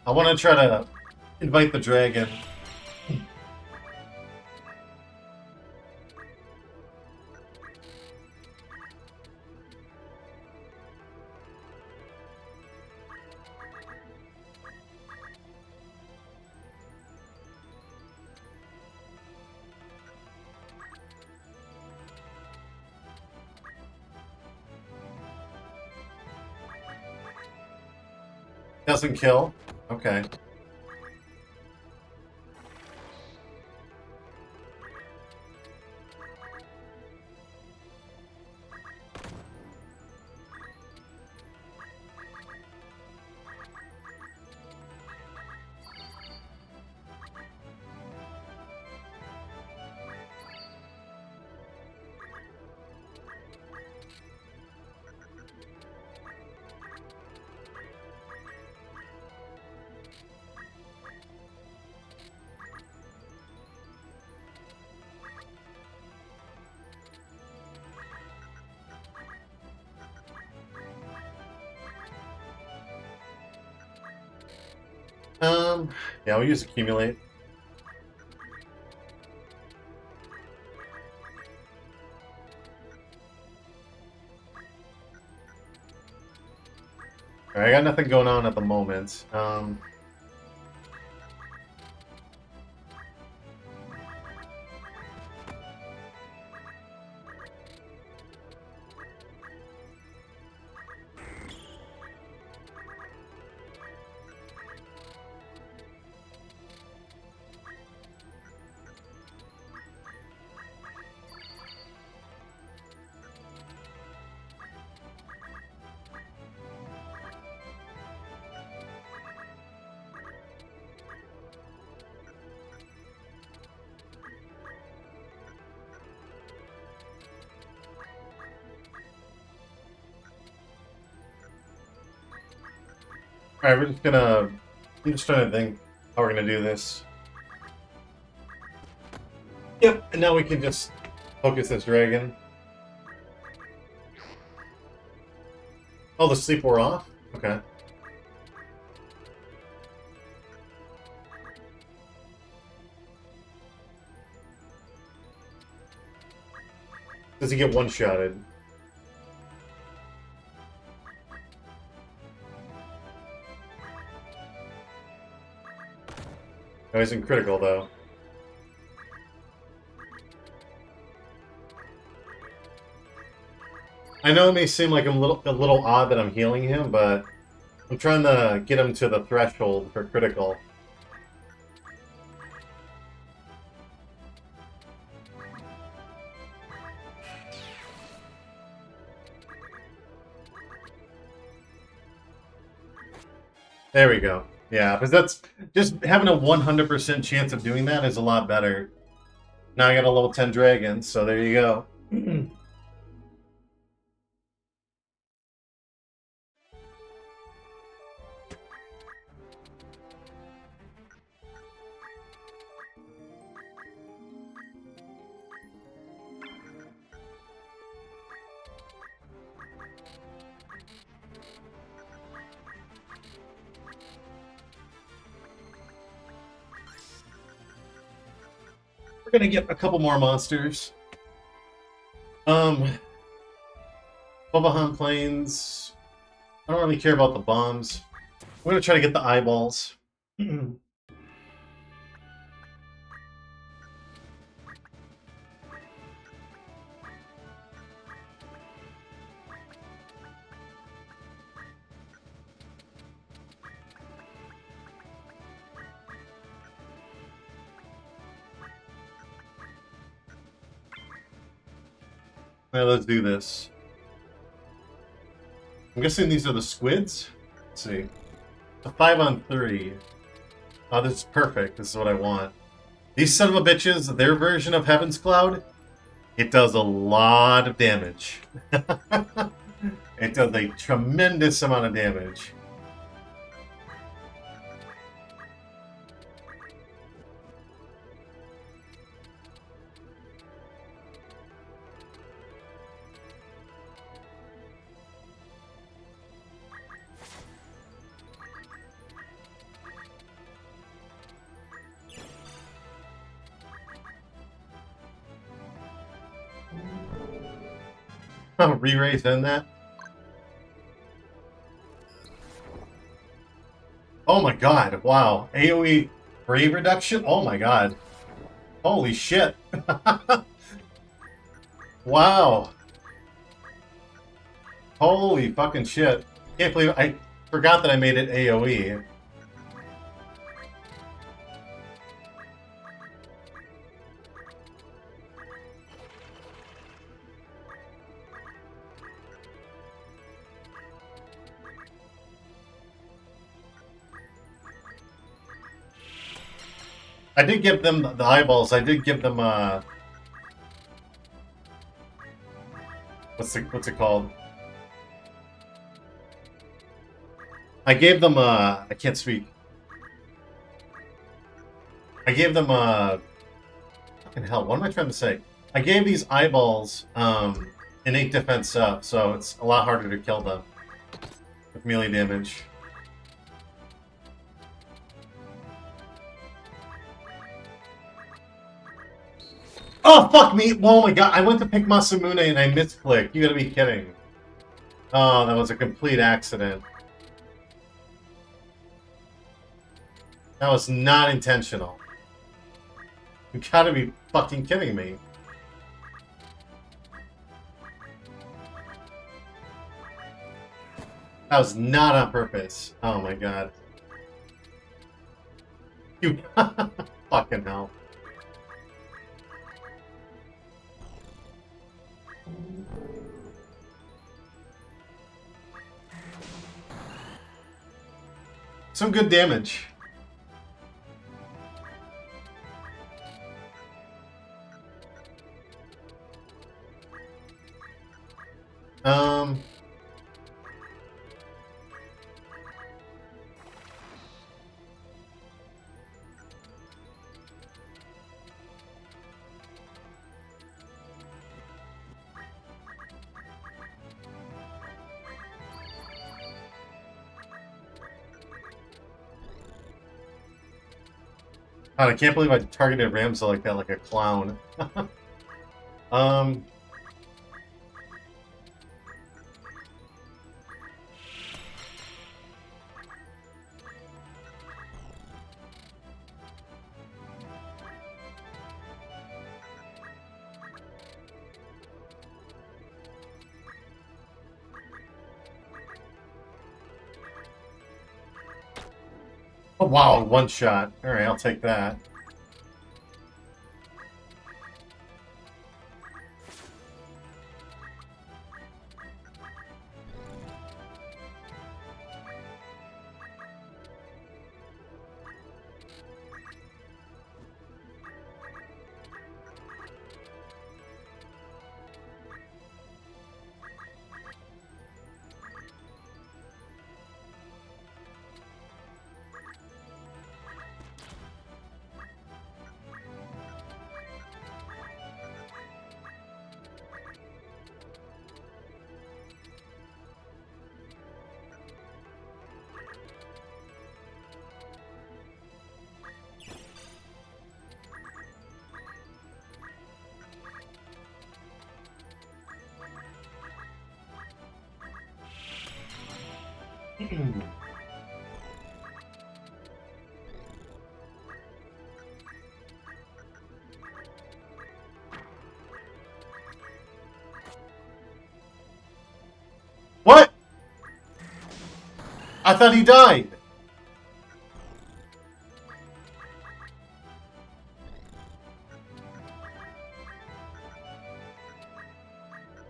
I want to try to invite the dragon. Doesn't kill? Okay. Yeah, we'll use accumulate. Alright, I got nothing going on at the moment. Alright, we're just gonna... I'm just trying to think how we're gonna do this. Yep, and now we can just focus this dragon. Oh, the sleep wore off? Okay. Does he get one-shotted? Oh, he's in critical, though. I know it may seem like I'm a little odd that I'm healing him, but I'm trying to get him to the threshold for critical. There we go. Yeah, because that's just having a 100% chance of doing that is a lot better. Now I got a level 10 dragon, so there you go. We're gonna get a couple more monsters. Bobahan Plains. I don't really care about the bombs. We're gonna try to get the eyeballs. Alright, let's do this. I'm guessing these are the squids? Let's see. A 5-on-3. Oh, this is perfect. This is what I want. These son of a bitches, their version of Heaven's Cloud, it does a lot of damage. It does a tremendous amount of damage. Re-raise in that. Oh my god, wow. AoE brave reduction? Oh my god. Holy shit. Wow. Holy fucking shit. Can't believe I forgot that I made it AoE. I did give them the eyeballs. I did give them what's it called? I gave them I can't speak. I gave them fucking hell, what am I trying to say? I gave these eyeballs innate defense up, so it's a lot harder to kill them with melee damage. Oh, fuck me! Oh my god, I went to pick Masamune and I misclicked. You gotta be kidding. Oh, that was a complete accident. That was not intentional. You gotta be fucking kidding me. That was not on purpose. Oh my god. You fucking hell. Some good damage. God, I can't believe I targeted Ramsel like that, like a clown. Oh, wow, one shot. Alright, I'll take that. What? I thought he died.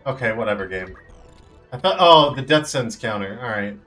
Okay, whatever, game. I thought, oh, the death sentence counter. Alright.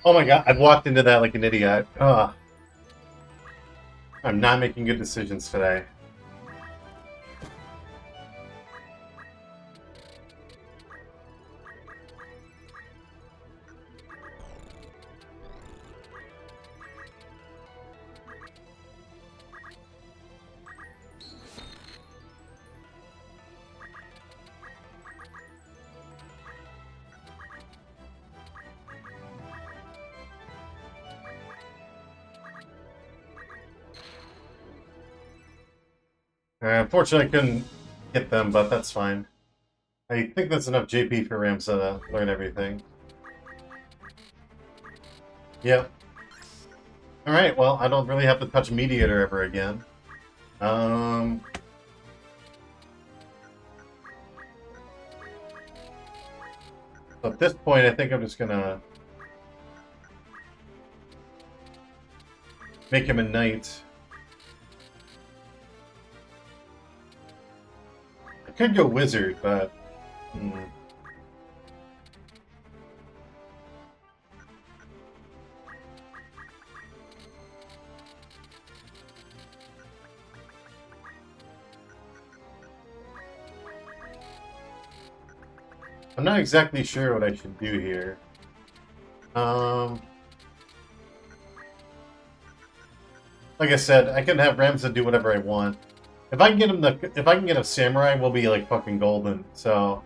Oh my god, I've walked into that like an idiot. Ugh. I'm not making good decisions today. Unfortunately, I couldn't hit them, but that's fine. I think that's enough JP for Ramsa to learn everything. Yep. Alright, well, I don't really have to touch Mediator ever again. So at this point, I think I'm just gonna make him a knight. I could go wizard, but... I'm not exactly sure what I should do here. Like I said, I can have Ramza do whatever I want. If I can get a samurai, we'll be like fucking golden. So,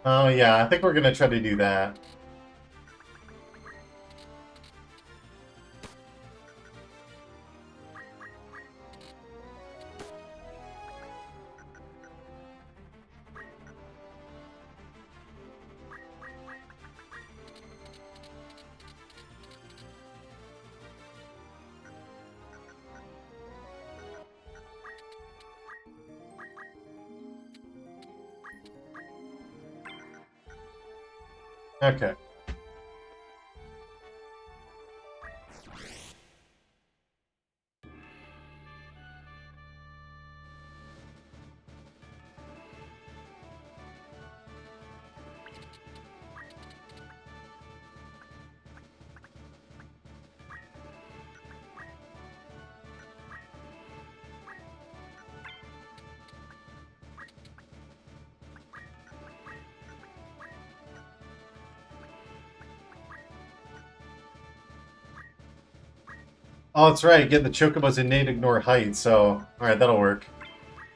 oh yeah, I think we're gonna try to do that. Okay. Oh, that's right. Get the Chocobo's innate ignore height. So, all right, that'll work.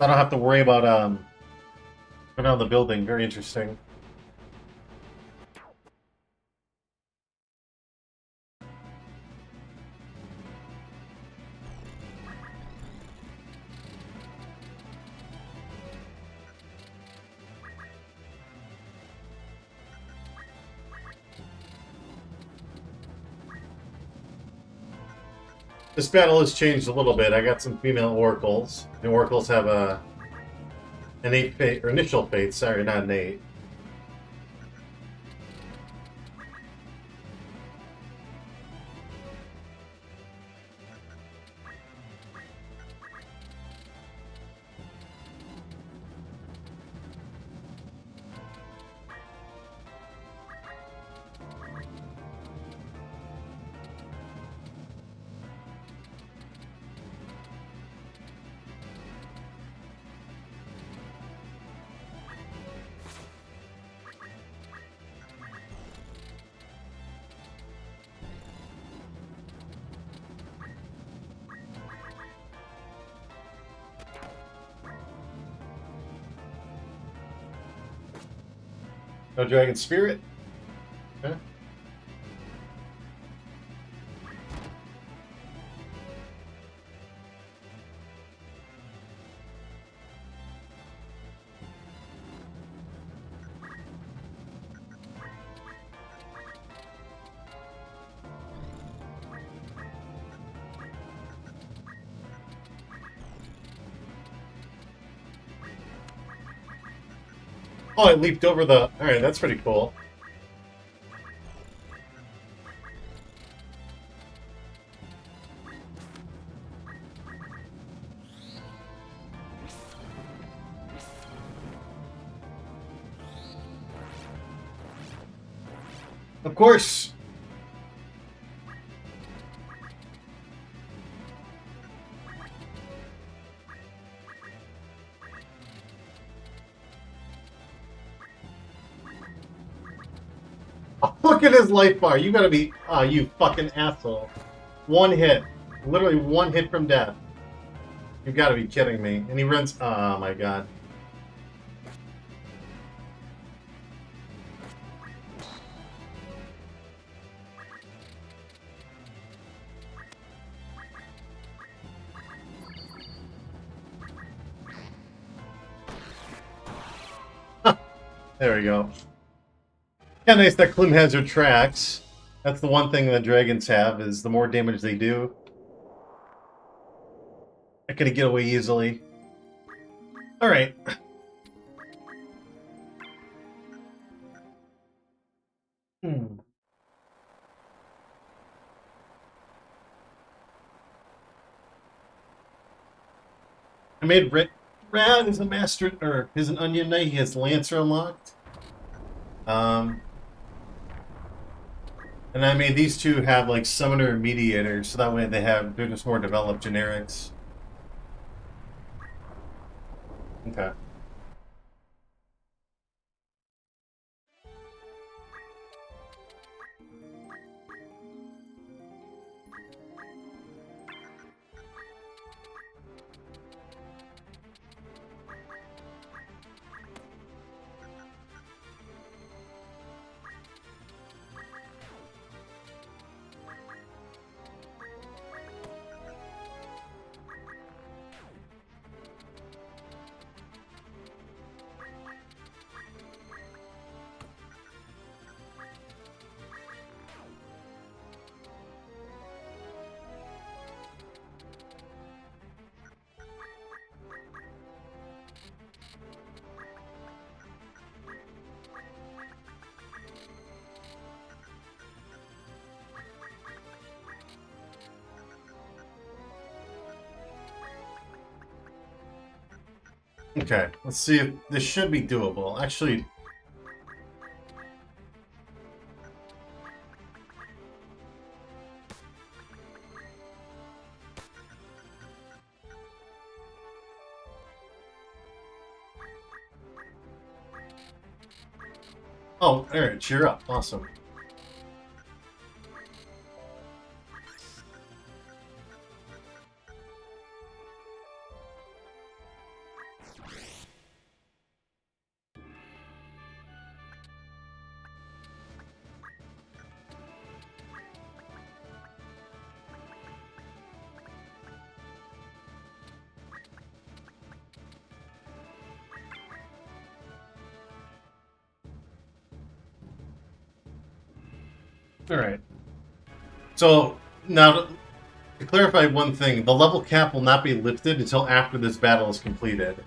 I don't have to worry about going down the building. Very interesting. This battle has changed a little bit. I got some female oracles. The oracles have a innate fate or initial fate. Sorry, not innate. No dragon spirit. Okay. Oh, it leaped over the... Alright, that's pretty cool. Of course! Oh, look at his life bar. You gotta be... Oh, you fucking asshole. One hit. Literally one hit from death. You gotta be kidding me. And he runs... Oh my god. There we go. Yeah, nice that Clume has her tracks. That's the one thing that dragons have, is the more damage they do, they're gonna get away easily. Alright. I made Rad is a master, or is an Onion Knight. He has Lancer unlocked. And I made these two have like Summoner and Mediator, so that way they're just more developed generics. Okay. Okay, let's see if this should be doable. Actually, oh, alright, cheer up. Awesome. Alright. So, now, to clarify one thing, the level cap will not be lifted until after this battle is completed.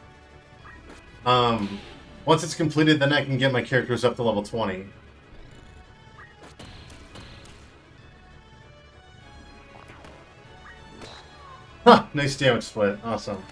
Once it's completed, then I can get my characters up to level 20. Huh, nice damage split. Awesome.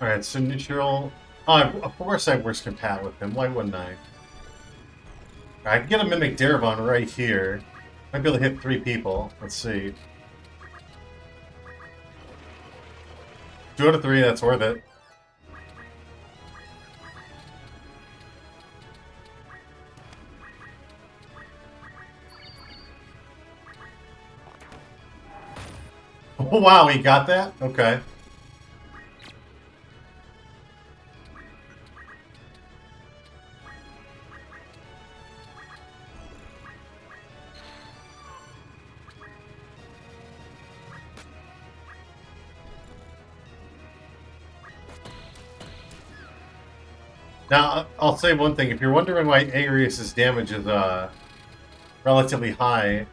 Alright, so neutral. Oh, of course I worst compat with him. Why wouldn't I? I can get a Mimic Darabon right here. Might be able to hit 3 people. Let's see. 2 out of 3, that's worth it. Oh, wow, he got that? Okay. Now, I'll say one thing. If you're wondering why Agrius's damage is relatively high,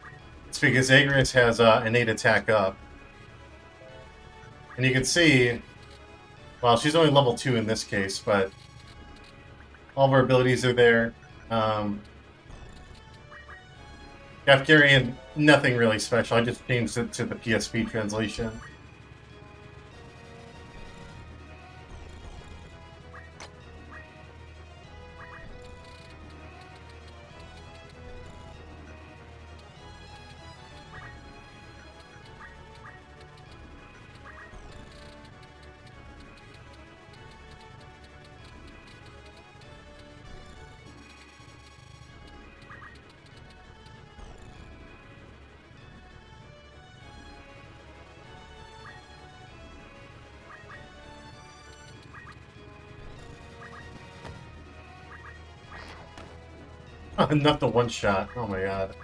it's because Agrius has innate attack up. And you can see, well, she's only level 2 in this case, but All of our abilities are there. Kafkarian, nothing really special. I just changed it to the PSP translation. Not the one shot. Oh my god.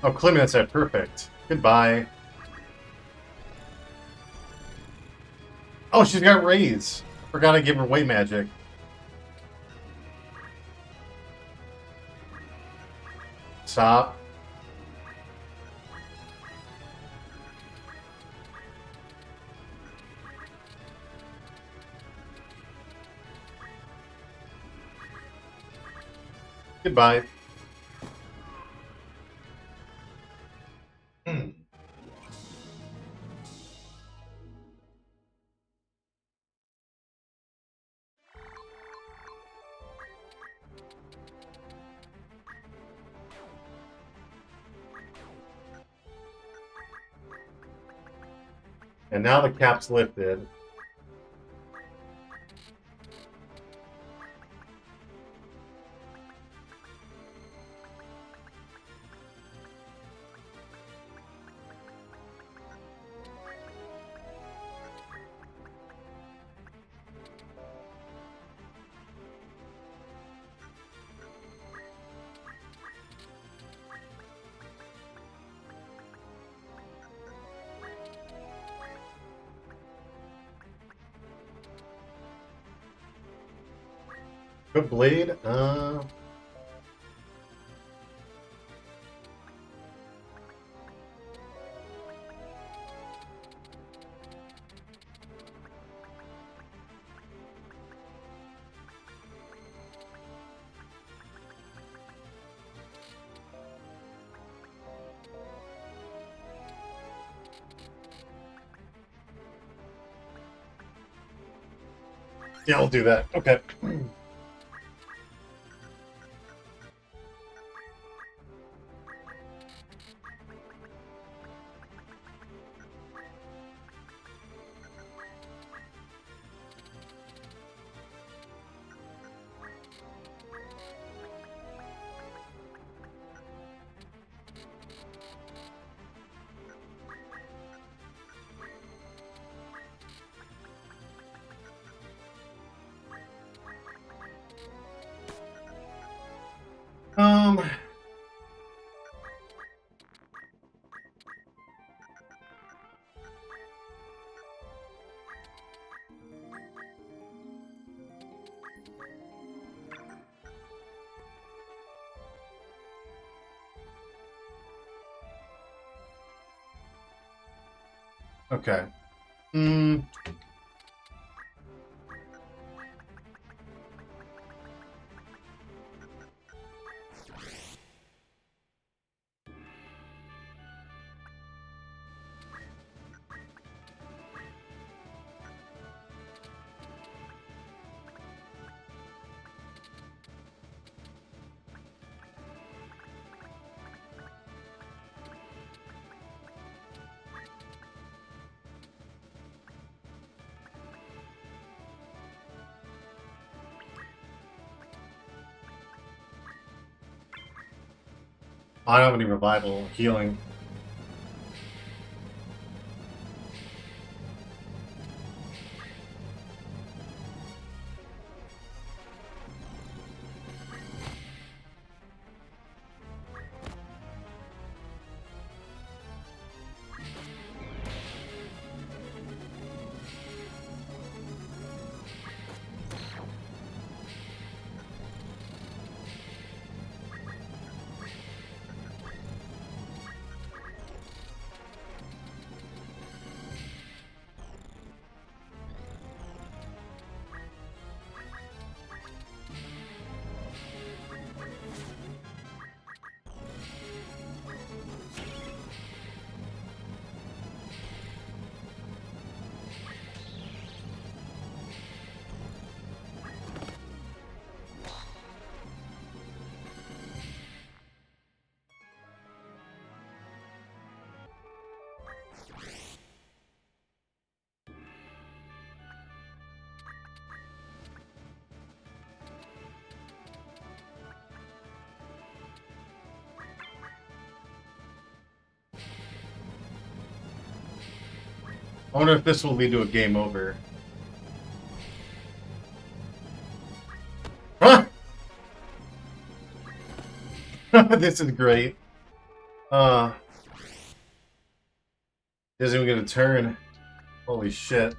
Oh, Clemens said perfect. Goodbye. Oh, she's got rays. Forgot to give her way magic. Stop. Goodbye. And now the cap's lifted. Good blade. Yeah, I'll do that. Okay. Um. Okay. Hmm. I don't have any revival healing. I wonder if this will lead to a game over. Huh? This is great. Isn't even gonna turn. Holy shit.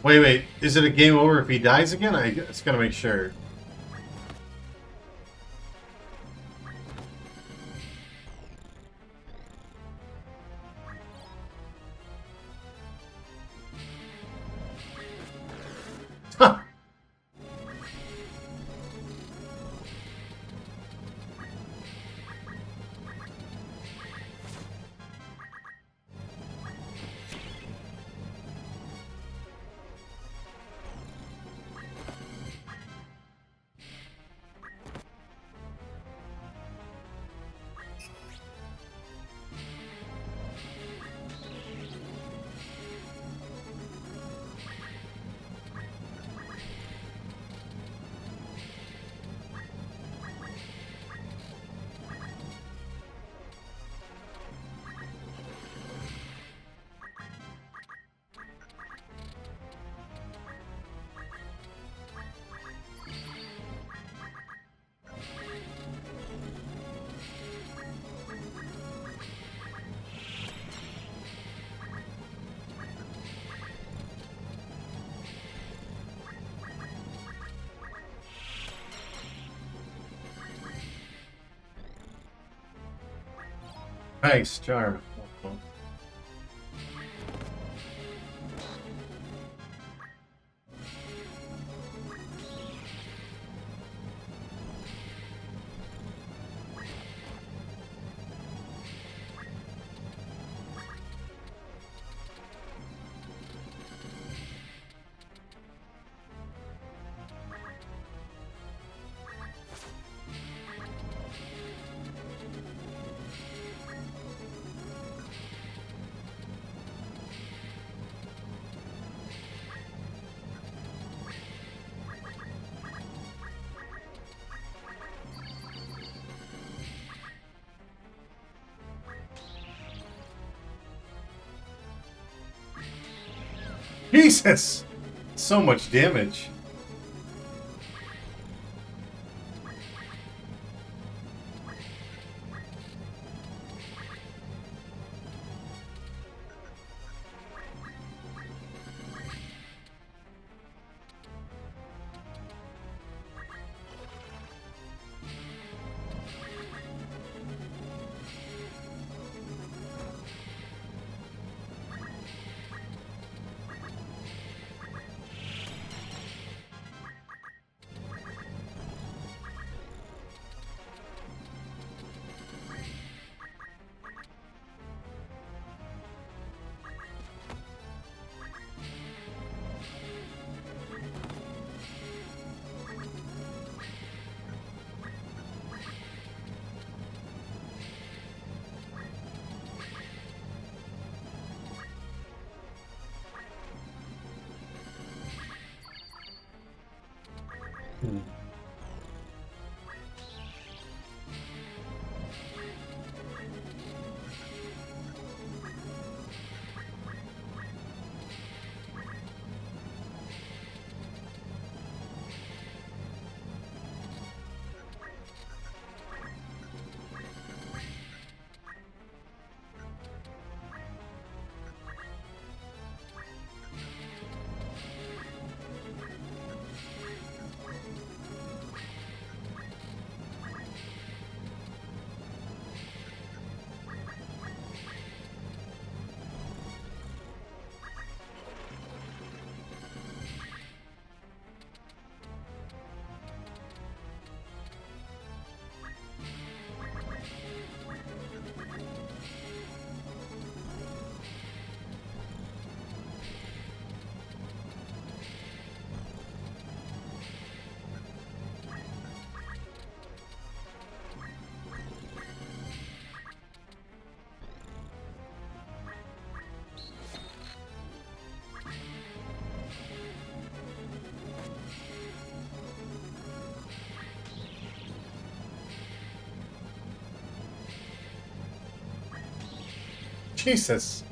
Wait. Is it a game over if he dies again? I just gotta make sure. Huh. Nice charm. Jesus! So much damage. Hmm. Jesus.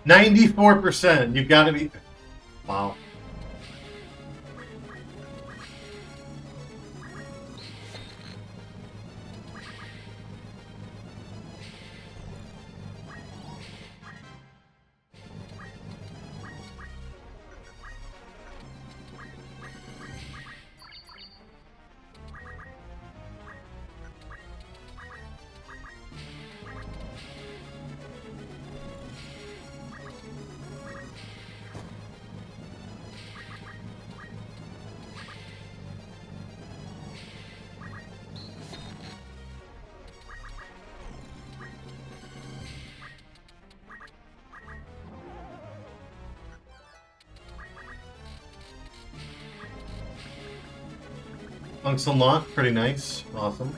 94%. You've got to be... Wow. Tungsten lot, pretty nice. Awesome.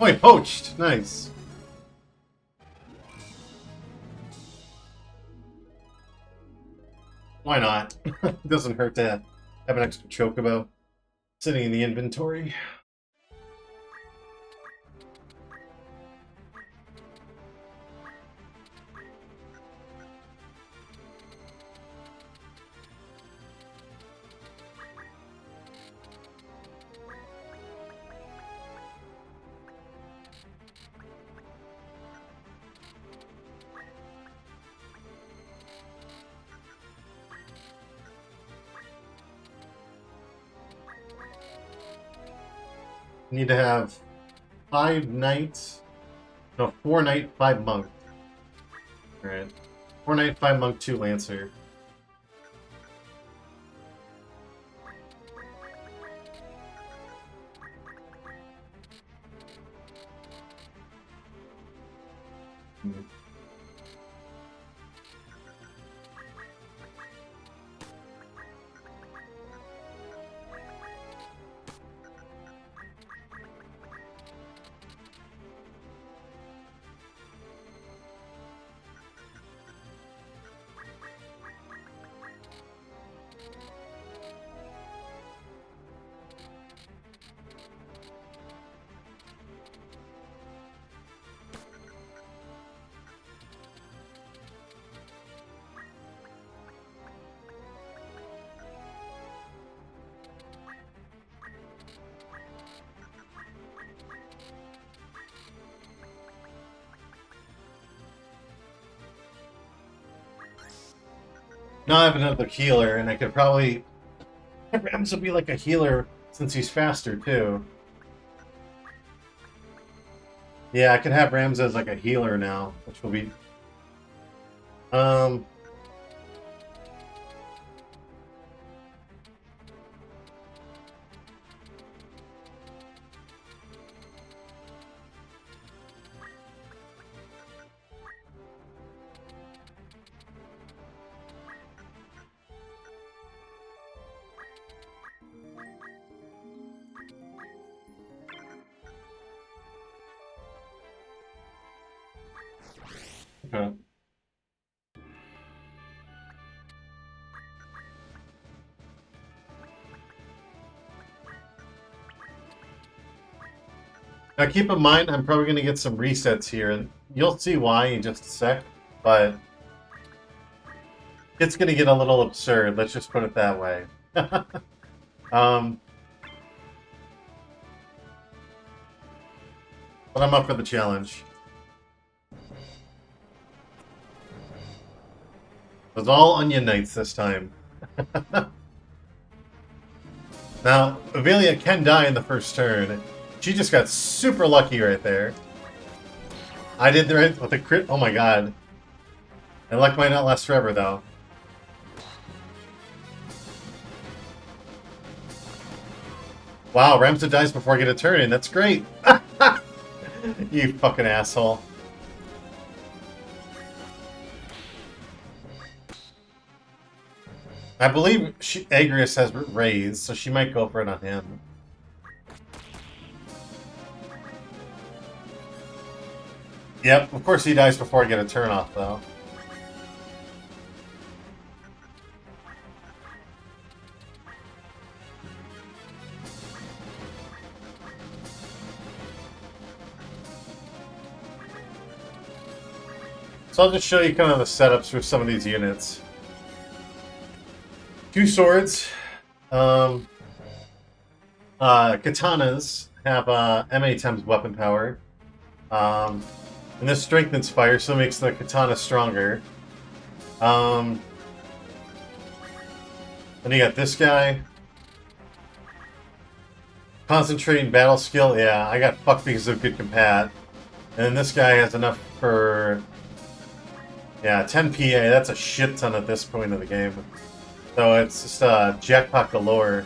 Oh, he poached. Nice. Why not? It doesn't hurt to have an extra chocobo sitting in the inventory. Need to have 5 knights. No, 4 knight, 5 monk. Alright. 4 knight, 5 monk, 2 lancer. Now I have another healer, and I could probably... Rams will be like a healer since he's faster, too. Yeah, I could have Rams as like a healer now, which will be... Okay. Now keep in mind, I'm probably going to get some resets here, and you'll see why in just a sec, but it's going to get a little absurd, let's just put it that way. But I'm up for the challenge. It was all Onion Knights this time. Now, Avelia can die in the first turn. She just got super lucky right there. I did the right with a crit. Oh my god. And luck might not last forever, though. Wow, Ramsden dies before I get a turn in. That's great. You fucking asshole. I believe Agrius has raised, so she might go for it on him. Yep, of course he dies before I get a turn off, though. So I'll just show you kind of the setups for some of these units. 2 swords. Katanas have MA times weapon power. And this strengthens fire, so it makes the katana stronger. Then you got this guy. Concentrating battle skill, yeah, I got fucked because of good compat. And then this guy has enough for... Yeah, 10 PA, that's a shit ton at this point of the game. So it's just jackpot galore.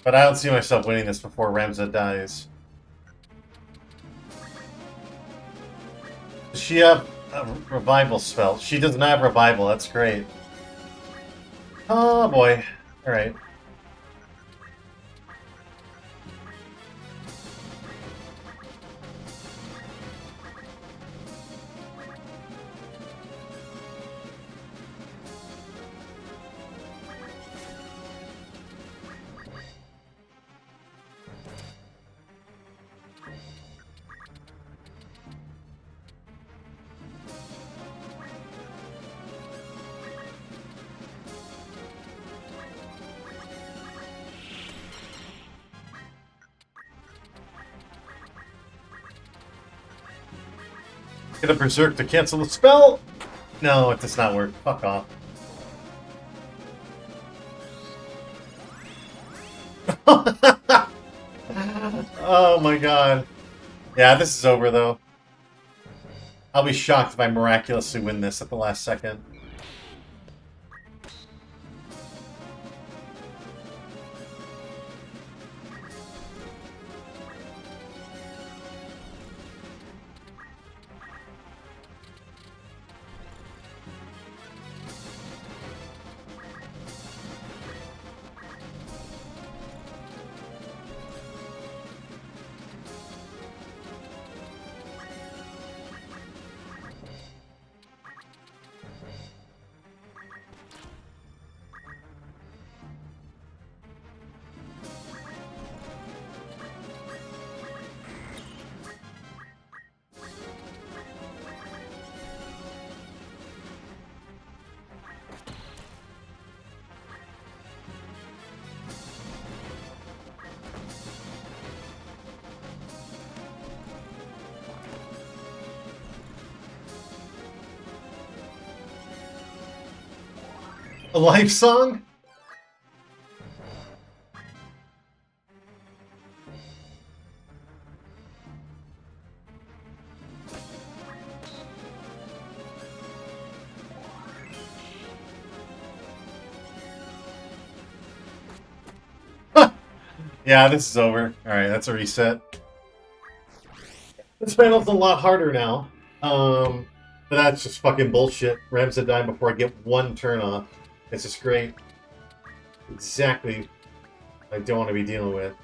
But I don't see myself winning this before Ramza dies. Does she have a revival spell? She does not have revival, that's great. Oh boy. Alright. Get a berserk to cancel the spell? No, it does not work. Fuck off. Oh my god. Yeah, this is over though. I'll be shocked if I miraculously win this at the last second. A life song? Yeah, this is over. Alright, that's a reset. This panel's a lot harder now. But that's just fucking bullshit. Ramza died before I get one turn off. It's just great. Exactly what I don't want to be dealing with.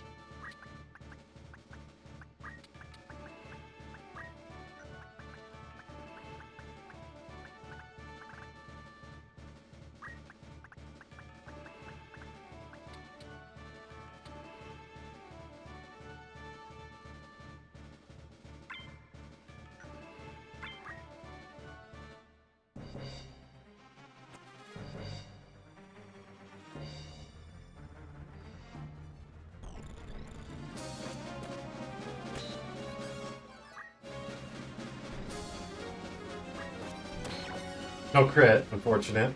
No crit, unfortunate.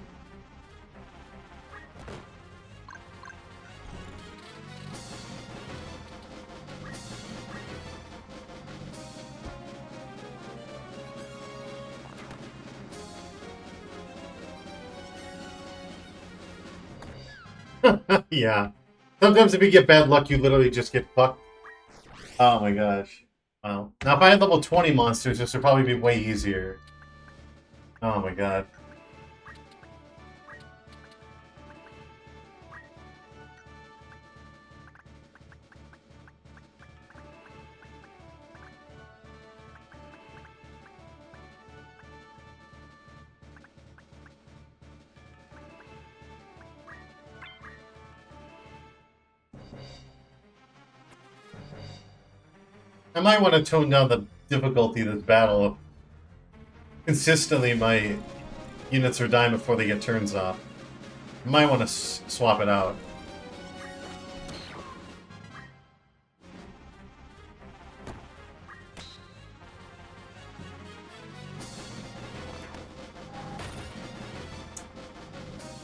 Yeah. Sometimes if you get bad luck, you literally just get fucked. Oh my gosh. Wow. Now if I had level 20 monsters, this would probably be way easier. Oh my god. I might want to tone down the difficulty of this battle if consistently my units are dying before they get turns off. I might want to swap it out.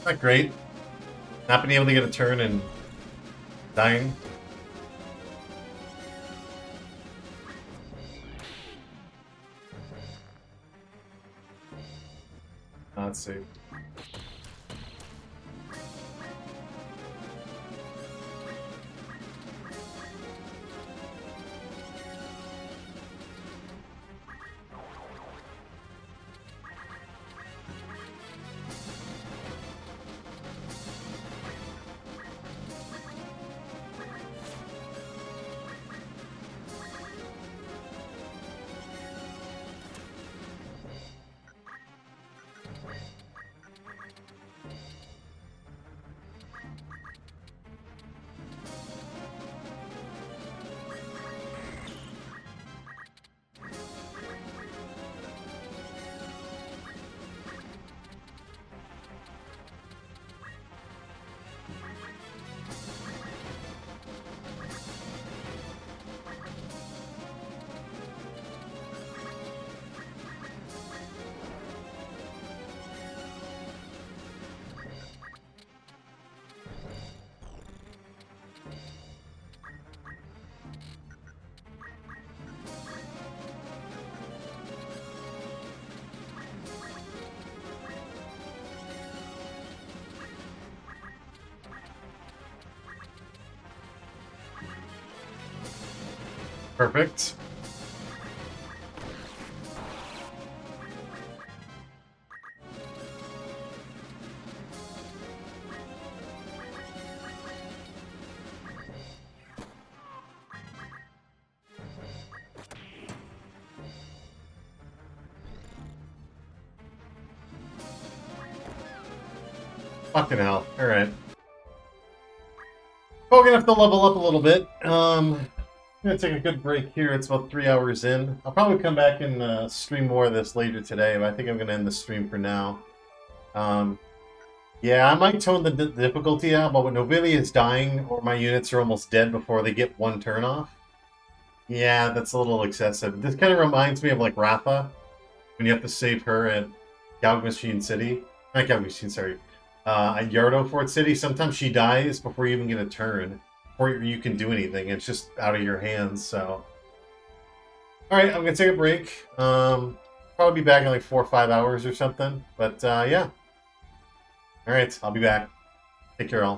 Not great. Not being able to get a turn and dying. Let's see. Perfect. Fucking hell. Alright. Well, we're gonna have to level up a little bit. I'm gonna take a good break here. It's about 3 hours in. I'll probably come back and stream more of this later today, but I think I'm gonna end the stream for now. Yeah, I might tone the difficulty out, but when Nobilia is dying or my units are almost dead before they get one turn off, yeah, that's a little excessive. This kind of reminds me of like Ratha, when you have to save her at Galgmachine City. Not Galgmachine, sorry. At Yardo Fort City, sometimes she dies before you even get a turn, before you can do anything. It's just out of your hands, so. Alright, I'm gonna take a break. Probably be back in like 4 or 5 hours or something, but yeah. Alright, I'll be back. Take care, all.